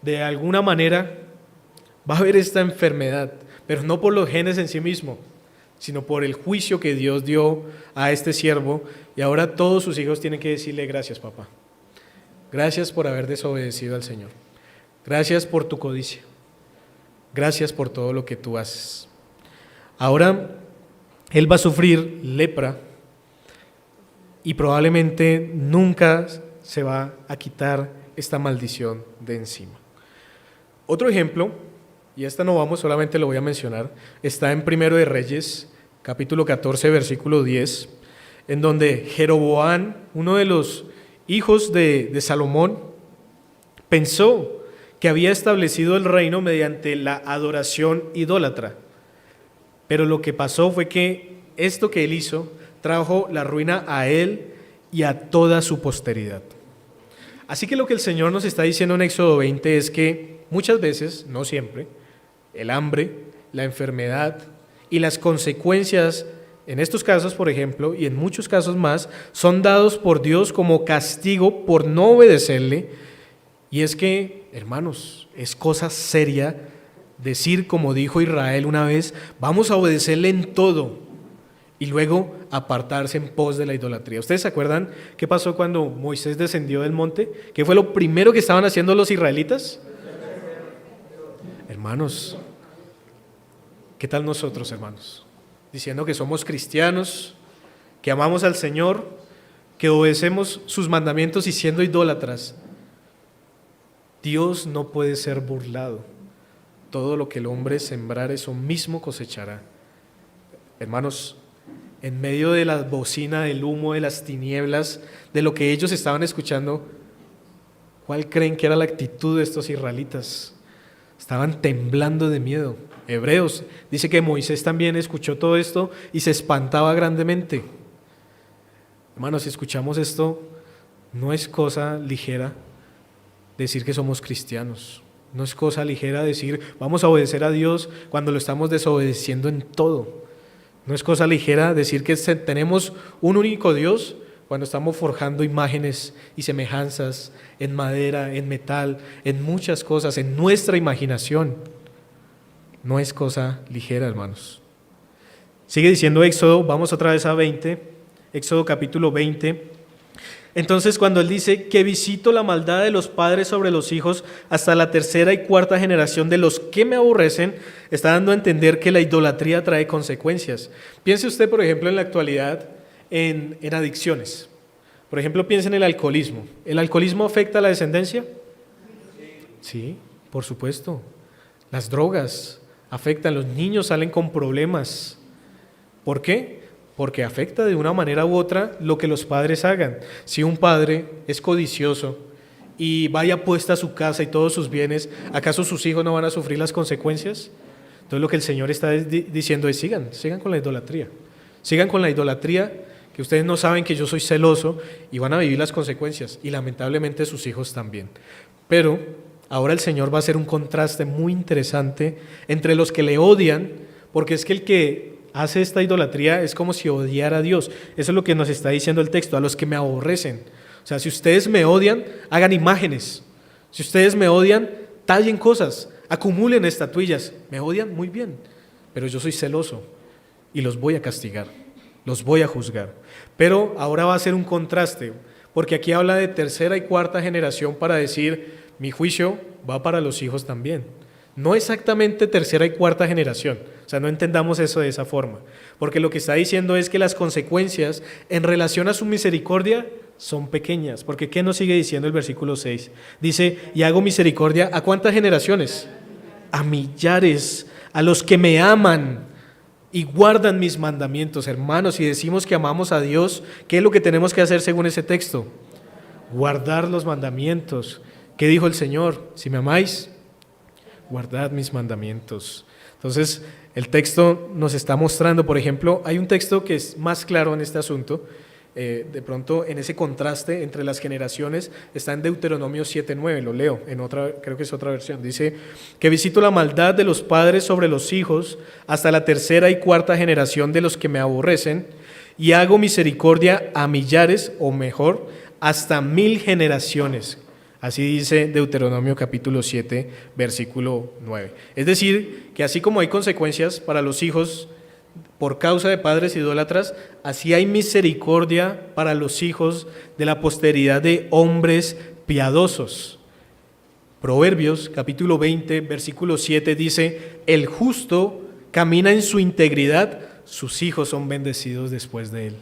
de alguna manera, va a haber esta enfermedad, pero no por los genes en sí mismo, sino por el juicio que Dios dio a este siervo, y ahora todos sus hijos tienen que decirle gracias, papá. Gracias por haber desobedecido al Señor. Gracias por tu codicia. Gracias por todo lo que tú haces. Ahora él va a sufrir lepra y probablemente nunca se va a quitar esta maldición de encima. Otro ejemplo, y esta no vamos, solamente lo voy a mencionar, está en Primero de Reyes, capítulo 14, versículo 10, en donde Jeroboam, uno de los hijos de Salomón, pensó que había establecido el reino mediante la adoración idólatra. Pero lo que pasó fue que esto que él hizo trajo la ruina a él y a toda su posteridad. Así que lo que el Señor nos está diciendo en Éxodo 20 es que muchas veces, no siempre, el hambre, la enfermedad y las consecuencias, en estos casos, por ejemplo, y en muchos casos más, son dados por Dios como castigo por no obedecerle. Y es que, hermanos, es cosa seria decir, como dijo Israel una vez, vamos a obedecerle en todo y luego apartarse en pos de la idolatría. ¿Ustedes se acuerdan qué pasó cuando Moisés descendió del monte? ¿Qué fue lo primero que estaban haciendo los israelitas? Hermanos, ¿Qué tal nosotros, hermanos? Diciendo que somos cristianos, que amamos al Señor, que obedecemos sus mandamientos y siendo idólatras. Dios no puede ser burlado. Todo lo que el hombre sembrar, eso mismo cosechará. Hermanos, en medio de la bocina, del humo, de las tinieblas, de lo que ellos estaban escuchando, ¿cuál creen que era la actitud de estos israelitas? Estaban temblando de miedo. Hebreos dice que Moisés también escuchó todo esto y se espantaba grandemente. Hermanos, si escuchamos esto, no es cosa ligera decir que somos cristianos. No es cosa ligera decir vamos a obedecer a Dios cuando lo estamos desobedeciendo en todo. No es cosa ligera decir que tenemos un único Dios cuando estamos forjando imágenes y semejanzas en madera, en metal, en muchas cosas, en nuestra imaginación. No es cosa ligera, hermanos. Sigue diciendo Éxodo, vamos otra vez a 20, Éxodo capítulo 20. Entonces cuando él dice que visito la maldad de los padres sobre los hijos hasta la tercera y cuarta generación de los que me aborrecen, está dando a entender que la idolatría trae consecuencias. Piense usted, por ejemplo, en la actualidad en adicciones. Por ejemplo, piense en el alcoholismo. ¿El alcoholismo afecta a la descendencia? Sí, por supuesto. Las drogas afectan, los niños salen con problemas. ¿Por qué? Porque afecta de una manera u otra lo que los padres hagan. Si un padre es codicioso y vaya puesta a su casa y todos sus bienes, ¿acaso sus hijos no van a sufrir las consecuencias? Entonces lo que el Señor está diciendo es sigan con la idolatría. Sigan con la idolatría, que ustedes no saben que yo soy celoso y van a vivir las consecuencias y lamentablemente sus hijos también. Pero ahora el Señor va a hacer un contraste muy interesante entre los que le odian, porque es que el que hace esta idolatría es como si odiara a Dios. Eso es lo que nos está diciendo el texto, a los que me aborrecen. O sea, si ustedes me odian, hagan imágenes. Si ustedes me odian, tallen cosas, acumulen estatuillas. Me odian, muy bien, pero yo soy celoso y los voy a castigar, los voy a juzgar. Pero ahora va a ser un contraste, porque aquí habla de tercera y cuarta generación para decir, mi juicio va para los hijos también. No exactamente tercera y cuarta generación, o sea, no entendamos eso de esa forma, porque lo que está diciendo es que las consecuencias en relación a su misericordia son pequeñas, porque ¿qué nos sigue diciendo el versículo 6? Dice, y hago misericordia, ¿a cuántas generaciones? A millares, a los que me aman y guardan mis mandamientos. Hermanos, si decimos que amamos a Dios, ¿qué es lo que tenemos que hacer según ese texto? Guardar los mandamientos. ¿Qué dijo el Señor? Si me amáis, guardad mis mandamientos. Entonces, el texto nos está mostrando, por ejemplo, hay un texto que es más claro en este asunto, de pronto en ese contraste entre las generaciones, está en Deuteronomio 7:9, lo leo, en otra, creo que es otra versión, dice, que visito la maldad de los padres sobre los hijos hasta la tercera y cuarta generación de los que me aborrecen, y hago misericordia a millares, o mejor, hasta 1000 generaciones. Así dice Deuteronomio capítulo 7, versículo 9. Es decir, que así como hay consecuencias para los hijos por causa de padres idólatras, así hay misericordia para los hijos de la posteridad de hombres piadosos. Proverbios capítulo 20, versículo 7 dice, el justo camina en su integridad, sus hijos son bendecidos después de él.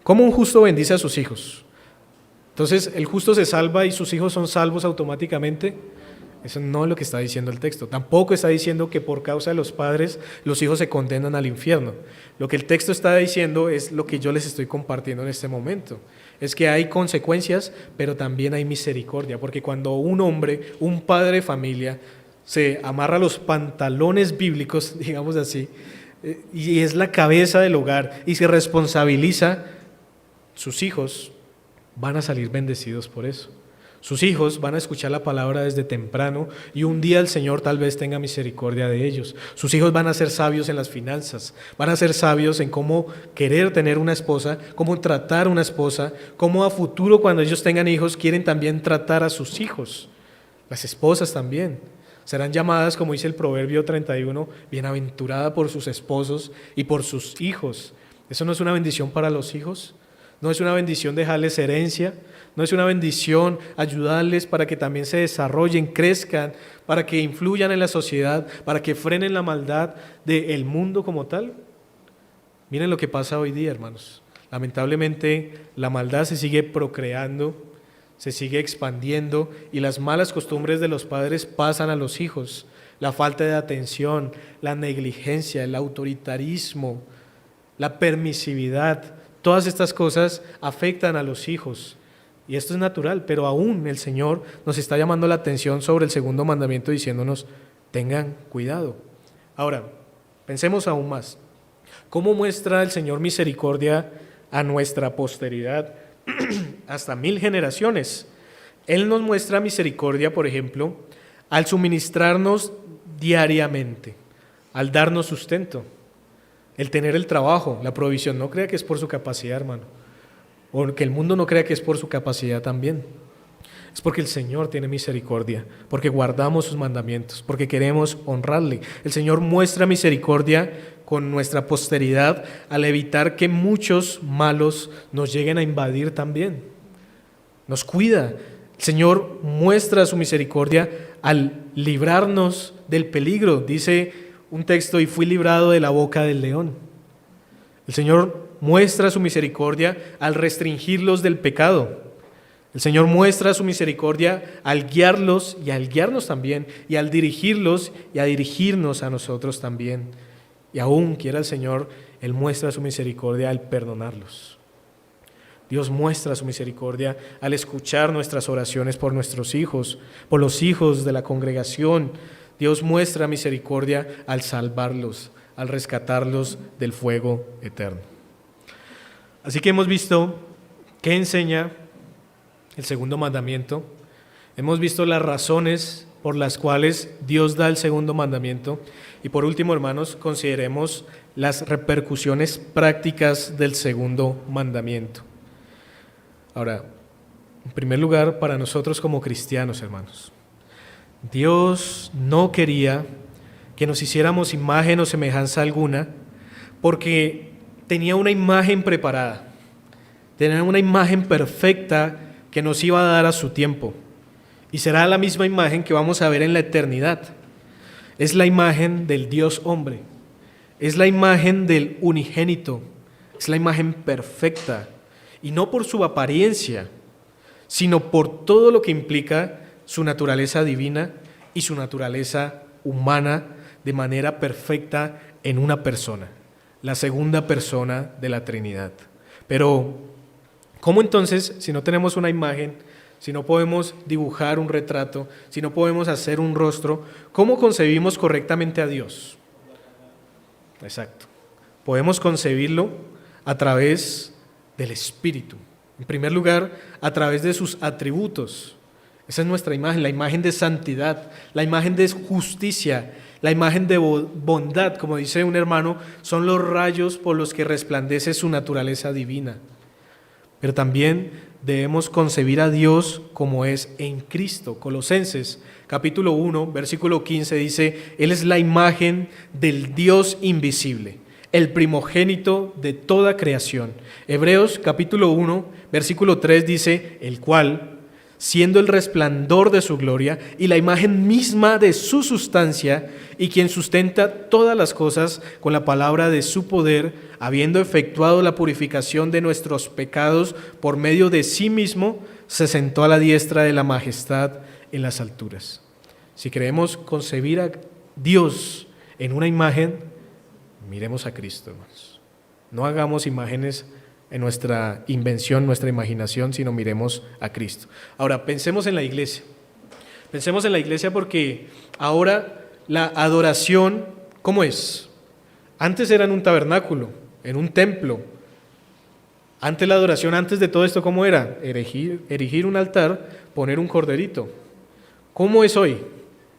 ¿Cómo un justo bendice a sus hijos? Entonces, ¿el justo se salva y sus hijos son salvos automáticamente? Eso no es lo que está diciendo el texto. Tampoco está diciendo que por causa de los padres los hijos se condenan al infierno. Lo que el texto está diciendo es lo que yo les estoy compartiendo en este momento. Es que hay consecuencias, pero también hay misericordia. Porque cuando un hombre, un padre de familia, se amarra los pantalones bíblicos, digamos así, y es la cabeza del hogar y se responsabiliza, sus hijos van a salir bendecidos por eso. Sus hijos van a escuchar la palabra desde temprano y un día el Señor tal vez tenga misericordia de ellos. Sus hijos van a ser sabios en las finanzas, van a ser sabios en cómo querer tener una esposa, cómo tratar una esposa, cómo a futuro cuando ellos tengan hijos quieren también tratar a sus hijos. Las esposas también serán llamadas, como dice el Proverbio 31, bienaventurada por sus esposos y por sus hijos. ¿Eso no es una bendición para los hijos? No es una bendición dejarles herencia, no es una bendición ayudarles para que también se desarrollen, crezcan, para que influyan en la sociedad, para que frenen la maldad del mundo como tal. Miren lo que pasa hoy día, hermanos. Lamentablemente la maldad se sigue procreando, se sigue expandiendo y las malas costumbres de los padres pasan a los hijos. La falta de atención, la negligencia, el autoritarismo, la permisividad, todas estas cosas afectan a los hijos. Y esto es natural, pero aún el Señor nos está llamando la atención sobre el segundo mandamiento diciéndonos, tengan cuidado. Ahora, pensemos aún más. ¿Cómo muestra el Señor misericordia a nuestra posteridad hasta 1000 generaciones? Él nos muestra misericordia, por ejemplo, al suministrarnos diariamente, al darnos sustento, el tener el trabajo, la provisión. No crea que es por su capacidad, hermano, o que el mundo no crea que es por su capacidad también. Es porque el Señor tiene misericordia, porque guardamos sus mandamientos, porque queremos honrarle. El Señor muestra misericordia con nuestra posteridad al evitar que muchos malos nos lleguen a invadir también. Nos cuida. El Señor muestra su misericordia al librarnos del peligro. Dice un texto, y fui librado de la boca del león. El Señor muestra su misericordia al restringirlos del pecado. El Señor muestra su misericordia al guiarlos y al guiarnos también, y al dirigirlos y a dirigirnos a nosotros también. Y aún quiera el Señor, Él muestra su misericordia al perdonarlos. Dios muestra su misericordia al escuchar nuestras oraciones por nuestros hijos, por los hijos de la congregación. Dios muestra misericordia al salvarlos, al rescatarlos del fuego eterno. Así que hemos visto qué enseña el segundo mandamiento. Hemos visto las razones por las cuales Dios da el segundo mandamiento. Y por último, hermanos, consideremos las repercusiones prácticas del segundo mandamiento. Ahora, en primer lugar, para nosotros como cristianos, hermanos, Dios no quería que nos hiciéramos imagen o semejanza alguna porque tenía una imagen preparada, tenía una imagen perfecta que nos iba a dar a su tiempo. Y será la misma imagen que vamos a ver en la eternidad. Es la imagen del Dios hombre, es la imagen del unigénito, es la imagen perfecta, y no por su apariencia, sino por todo lo que implica su naturaleza divina y su naturaleza humana de manera perfecta en una persona, la segunda persona de la Trinidad. Pero, ¿cómo entonces, si no tenemos una imagen, si no podemos dibujar un retrato, si no podemos hacer un rostro, cómo concebimos correctamente a Dios? Exacto. Podemos concebirlo a través del Espíritu. En primer lugar, a través de sus atributos. Esa es nuestra imagen, la imagen de santidad, la imagen de justicia, la imagen de bondad, como dice un hermano, son los rayos por los que resplandece su naturaleza divina. Pero también debemos concebir a Dios como es en Cristo. Colosenses capítulo 1, versículo 15 dice, Él es la imagen del Dios invisible, el primogénito de toda creación. Hebreos capítulo 1, versículo 3 dice, el cual, siendo el resplandor de su gloria y la imagen misma de su sustancia, y quien sustenta todas las cosas con la palabra de su poder, habiendo efectuado la purificación de nuestros pecados por medio de sí mismo, se sentó a la diestra de la majestad en las alturas. Si queremos concebir a Dios en una imagen, miremos a Cristo, hermanos. No hagamos imágenes en nuestra invención, nuestra imaginación, sino miremos a Cristo. Ahora, pensemos en la iglesia. Pensemos en la iglesia porque ahora la adoración, ¿cómo es? Antes era en un tabernáculo, en un templo. Antes la adoración, antes de todo esto, ¿cómo era? Erigir un altar, poner un corderito. ¿Cómo es hoy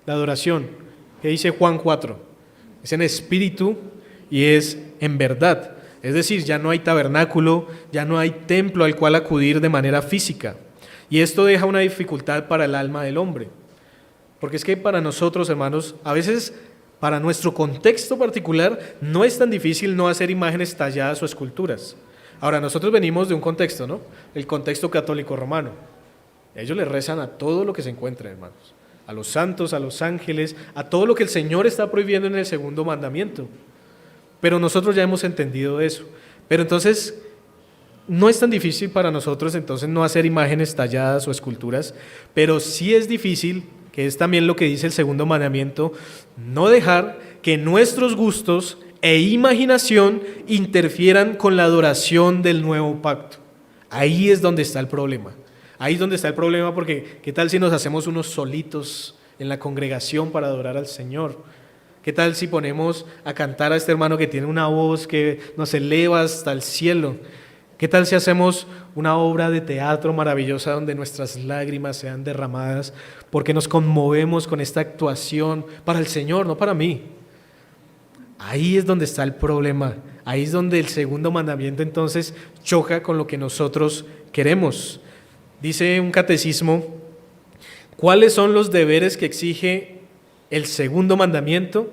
la adoración? ¿Qué dice Juan 4? Es en espíritu y es en verdad. Es decir, ya no hay tabernáculo, ya no hay templo al cual acudir de manera física. Y esto deja una dificultad para el alma del hombre. Porque es que para nosotros, hermanos, a veces para nuestro contexto particular no es tan difícil no hacer imágenes talladas o esculturas. Ahora, nosotros venimos de un contexto, ¿no? El contexto católico romano. Ellos le rezan a todo lo que se encuentra, hermanos. A los santos, a los ángeles, a todo lo que el Señor está prohibiendo en el segundo mandamiento. Pero nosotros ya hemos entendido eso. Pero entonces, no es tan difícil para nosotros entonces no hacer imágenes talladas o esculturas, pero sí es difícil, que es también lo que dice el segundo mandamiento, no dejar que nuestros gustos e imaginación interfieran con la adoración del nuevo pacto. Ahí es donde está el problema. Ahí es donde está el problema, porque ¿qué tal si nos hacemos unos solitos en la congregación para adorar al Señor? ¿Qué tal si ponemos a cantar a este hermano que tiene una voz que nos eleva hasta el cielo? ¿Qué tal si hacemos una obra de teatro maravillosa donde nuestras lágrimas sean derramadas porque nos conmovemos con esta actuación para el Señor, no para mí? Ahí es donde está el problema. Ahí es donde el segundo mandamiento entonces choca con lo que nosotros queremos. Dice un catecismo, ¿cuáles son los deberes que exige el segundo mandamiento?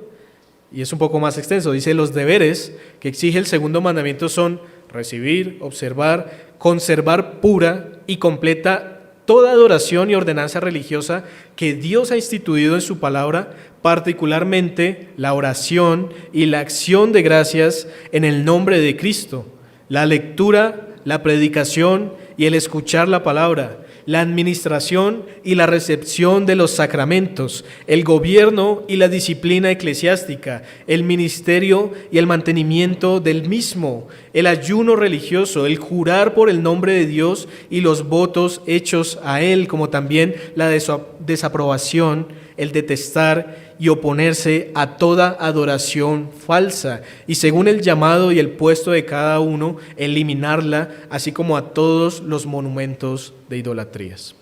Y es un poco más extenso. Dice, los deberes que exige el segundo mandamiento son recibir, observar, conservar pura y completa toda adoración y ordenanza religiosa que Dios ha instituido en su palabra, particularmente la oración y la acción de gracias en el nombre de Cristo, la lectura, la predicación y el escuchar la palabra, la administración y la recepción de los sacramentos, el gobierno y la disciplina eclesiástica, el ministerio y el mantenimiento del mismo, el ayuno religioso, el jurar por el nombre de Dios y los votos hechos a Él, como también la desaprobación, el detestar y oponerse a toda adoración falsa, y según el llamado y el puesto de cada uno, eliminarla, así como a todos los monumentos de idolatrías.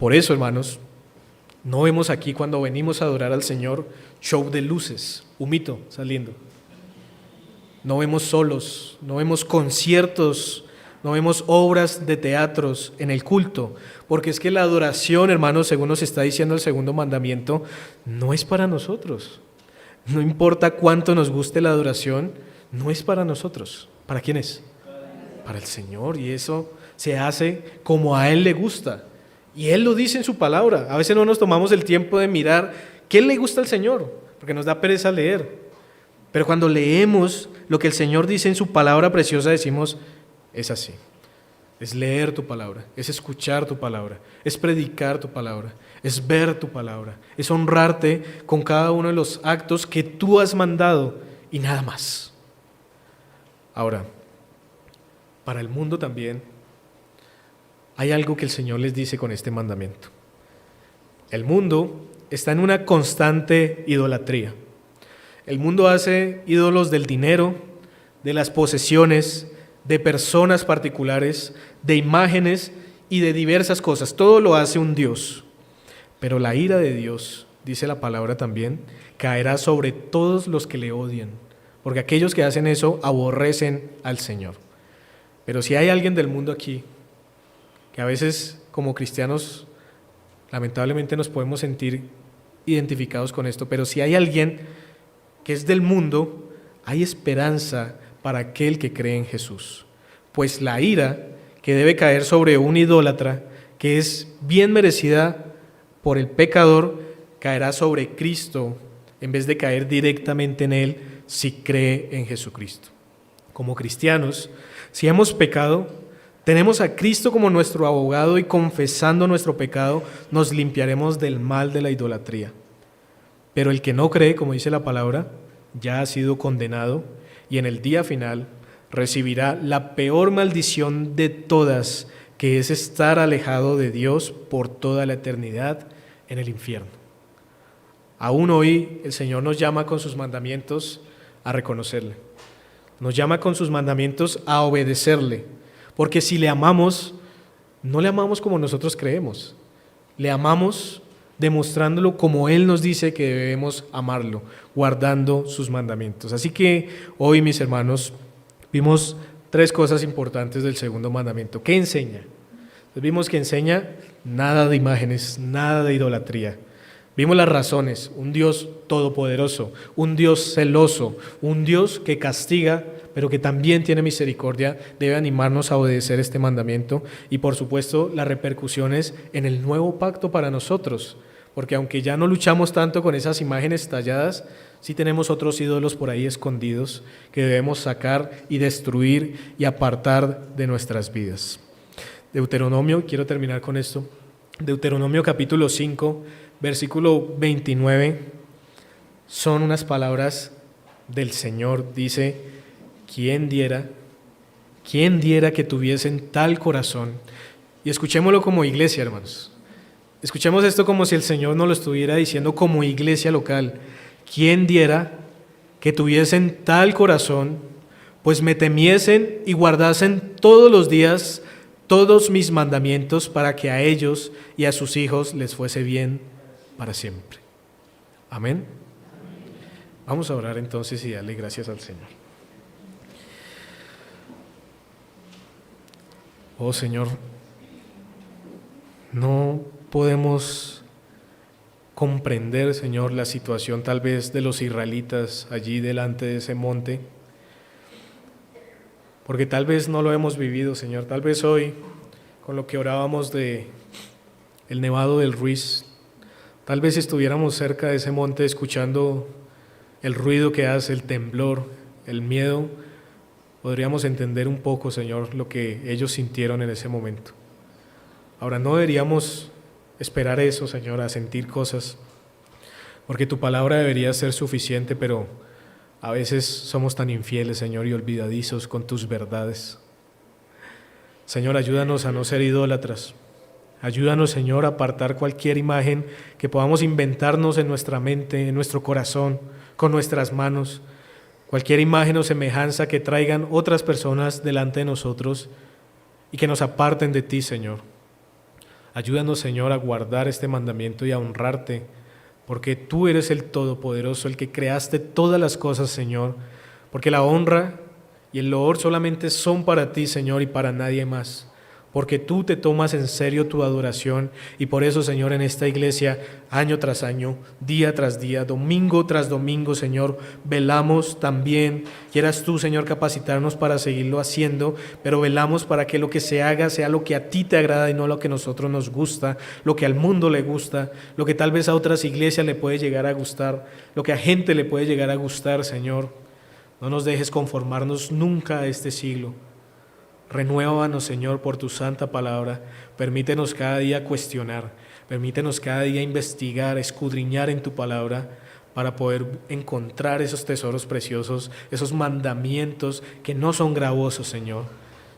Por eso, hermanos, no vemos aquí cuando venimos a adorar al Señor show de luces, humito saliendo. No vemos solos, no vemos conciertos, no vemos obras de teatros en el culto, porque es que la adoración, hermanos, según nos está diciendo el segundo mandamiento, no es para nosotros. No importa cuánto nos guste la adoración, no es para nosotros. ¿Para quién es? Para el Señor, y eso se hace como a Él le gusta. Y Él lo dice en su palabra. A veces no nos tomamos el tiempo de mirar qué le gusta al Señor, porque nos da pereza leer. Pero cuando leemos lo que el Señor dice en su palabra preciosa, decimos, es así. Es leer tu palabra, es escuchar tu palabra, es predicar tu palabra, es ver tu palabra, es honrarte con cada uno de los actos que tú has mandado y nada más. Ahora, para el mundo también hay algo que el Señor les dice con este mandamiento. El mundo está en una constante idolatría. El mundo hace ídolos del dinero, de las posesiones, de personas particulares, de imágenes y de diversas cosas. Todo lo hace un Dios. Pero la ira de Dios, dice la palabra también, caerá sobre todos los que le odian, porque aquellos que hacen eso aborrecen al Señor. Pero si hay alguien del mundo aquí, que a veces como cristianos lamentablemente nos podemos sentir identificados con esto, pero si hay alguien que es del mundo, hay esperanza para aquel que cree en Jesús. Pues la ira que debe caer sobre un idólatra, que es bien merecida por el pecador, caerá sobre Cristo en vez de caer directamente en Él si cree en Jesucristo. Como cristianos, si hemos pecado, tenemos a Cristo como nuestro abogado y confesando nuestro pecado nos limpiaremos del mal de la idolatría. Pero el que no cree, como dice la palabra, ya ha sido condenado y en el día final recibirá la peor maldición de todas, que es estar alejado de Dios por toda la eternidad en el infierno. Aún hoy el Señor nos llama con sus mandamientos a reconocerle. Nos llama con sus mandamientos a obedecerle, porque si le amamos, no le amamos como nosotros creemos, le amamos demostrándolo como Él nos dice que debemos amarlo, guardando sus mandamientos. Así que hoy, mis hermanos, vimos 3 cosas importantes del segundo mandamiento. ¿Qué enseña? Pues vimos que enseña nada de imágenes, nada de idolatría. Vimos las razones: un Dios todopoderoso, un Dios celoso, un Dios que castiga, pero que también tiene misericordia, debe animarnos a obedecer este mandamiento. Y por supuesto, las repercusiones en el nuevo pacto para nosotros, porque aunque ya no luchamos tanto con esas imágenes talladas, sí tenemos otros ídolos por ahí escondidos que debemos sacar y destruir y apartar de nuestras vidas. Deuteronomio, quiero terminar con esto. Deuteronomio capítulo 5, versículo 29, son unas palabras del Señor. Dice: ¿quién diera que tuviesen tal corazón? Y escuchémoslo como iglesia, hermanos. Escuchemos esto como si el Señor nos lo estuviera diciendo como iglesia local. ¿Quién diera que tuviesen tal corazón, pues me temiesen y guardasen todos los días todos mis mandamientos, para que a ellos y a sus hijos les fuese bien para siempre? Amén. Vamos a orar entonces y darle gracias al Señor. Oh Señor, no podemos comprender, Señor, la situación tal vez de los israelitas allí delante de ese monte, porque tal vez no lo hemos vivido, Señor. Tal vez hoy, con lo que orábamos de el Nevado del Ruiz, tal vez estuviéramos cerca de ese monte escuchando el ruido que hace, el temblor, el miedo, podríamos entender un poco, Señor, lo que ellos sintieron en ese momento. Ahora, no deberíamos esperar eso, Señor, a sentir cosas, porque tu palabra debería ser suficiente, pero a veces somos tan infieles, Señor, y olvidadizos con tus verdades. Señor, ayúdanos a no ser idólatras. Ayúdanos, Señor, a apartar cualquier imagen que podamos inventarnos en nuestra mente, en nuestro corazón, con nuestras manos. Cualquier imagen o semejanza que traigan otras personas delante de nosotros y que nos aparten de ti, Señor. Ayúdanos, Señor, a guardar este mandamiento y a honrarte, porque tú eres el Todopoderoso, el que creaste todas las cosas, Señor, porque la honra y el loor solamente son para ti, Señor, y para nadie más, porque tú te tomas en serio tu adoración. Y por eso, Señor, en esta iglesia, año tras año, día tras día, domingo tras domingo, Señor, velamos también. Quieras tú, Señor, capacitarnos para seguirlo haciendo, pero velamos para que lo que se haga sea lo que a ti te agrada y no lo que a nosotros nos gusta, lo que al mundo le gusta, lo que tal vez a otras iglesias le puede llegar a gustar, lo que a gente le puede llegar a gustar, Señor. No nos dejes conformarnos nunca a este siglo. Renuévanos, Señor, por tu santa palabra. Permítenos cada día cuestionar, permítenos cada día investigar, escudriñar en tu palabra, para poder encontrar esos tesoros preciosos, esos mandamientos que no son gravosos, Señor,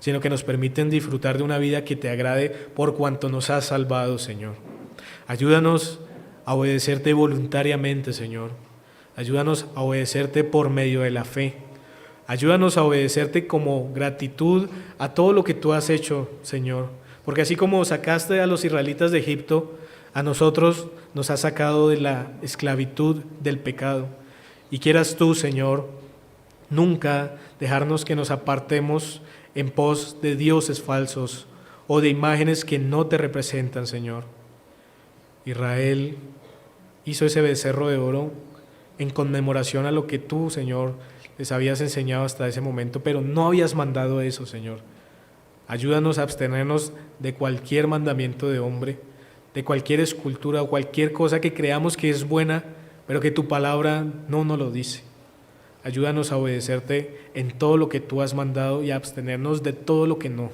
sino que nos permiten disfrutar de una vida que te agrade por cuanto nos has salvado, Señor. Ayúdanos a obedecerte voluntariamente, Señor. Ayúdanos a obedecerte por medio de la fe. Ayúdanos a obedecerte como gratitud a todo lo que tú has hecho, Señor. Porque así como sacaste a los israelitas de Egipto, a nosotros nos has sacado de la esclavitud del pecado. Y quieras tú, Señor, nunca dejarnos que nos apartemos en pos de dioses falsos o de imágenes que no te representan, Señor. Israel hizo ese becerro de oro en conmemoración a lo que tú, Señor, les habías enseñado hasta ese momento, pero no habías mandado eso, Señor. Ayúdanos a abstenernos de cualquier mandamiento de hombre, de cualquier escultura o cualquier cosa que creamos que es buena, pero que tu palabra no nos lo dice. Ayúdanos a obedecerte en todo lo que tú has mandado y a abstenernos de todo lo que no.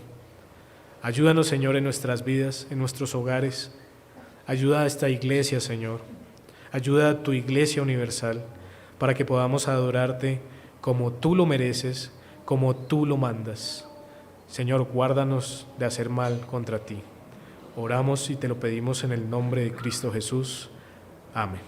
Ayúdanos, Señor, en nuestras vidas, en nuestros hogares. Ayuda a esta iglesia, Señor. Ayuda a tu iglesia universal para que podamos adorarte como tú lo mereces, como tú lo mandas. Señor, guárdanos de hacer mal contra ti. Oramos y te lo pedimos en el nombre de Cristo Jesús. Amén.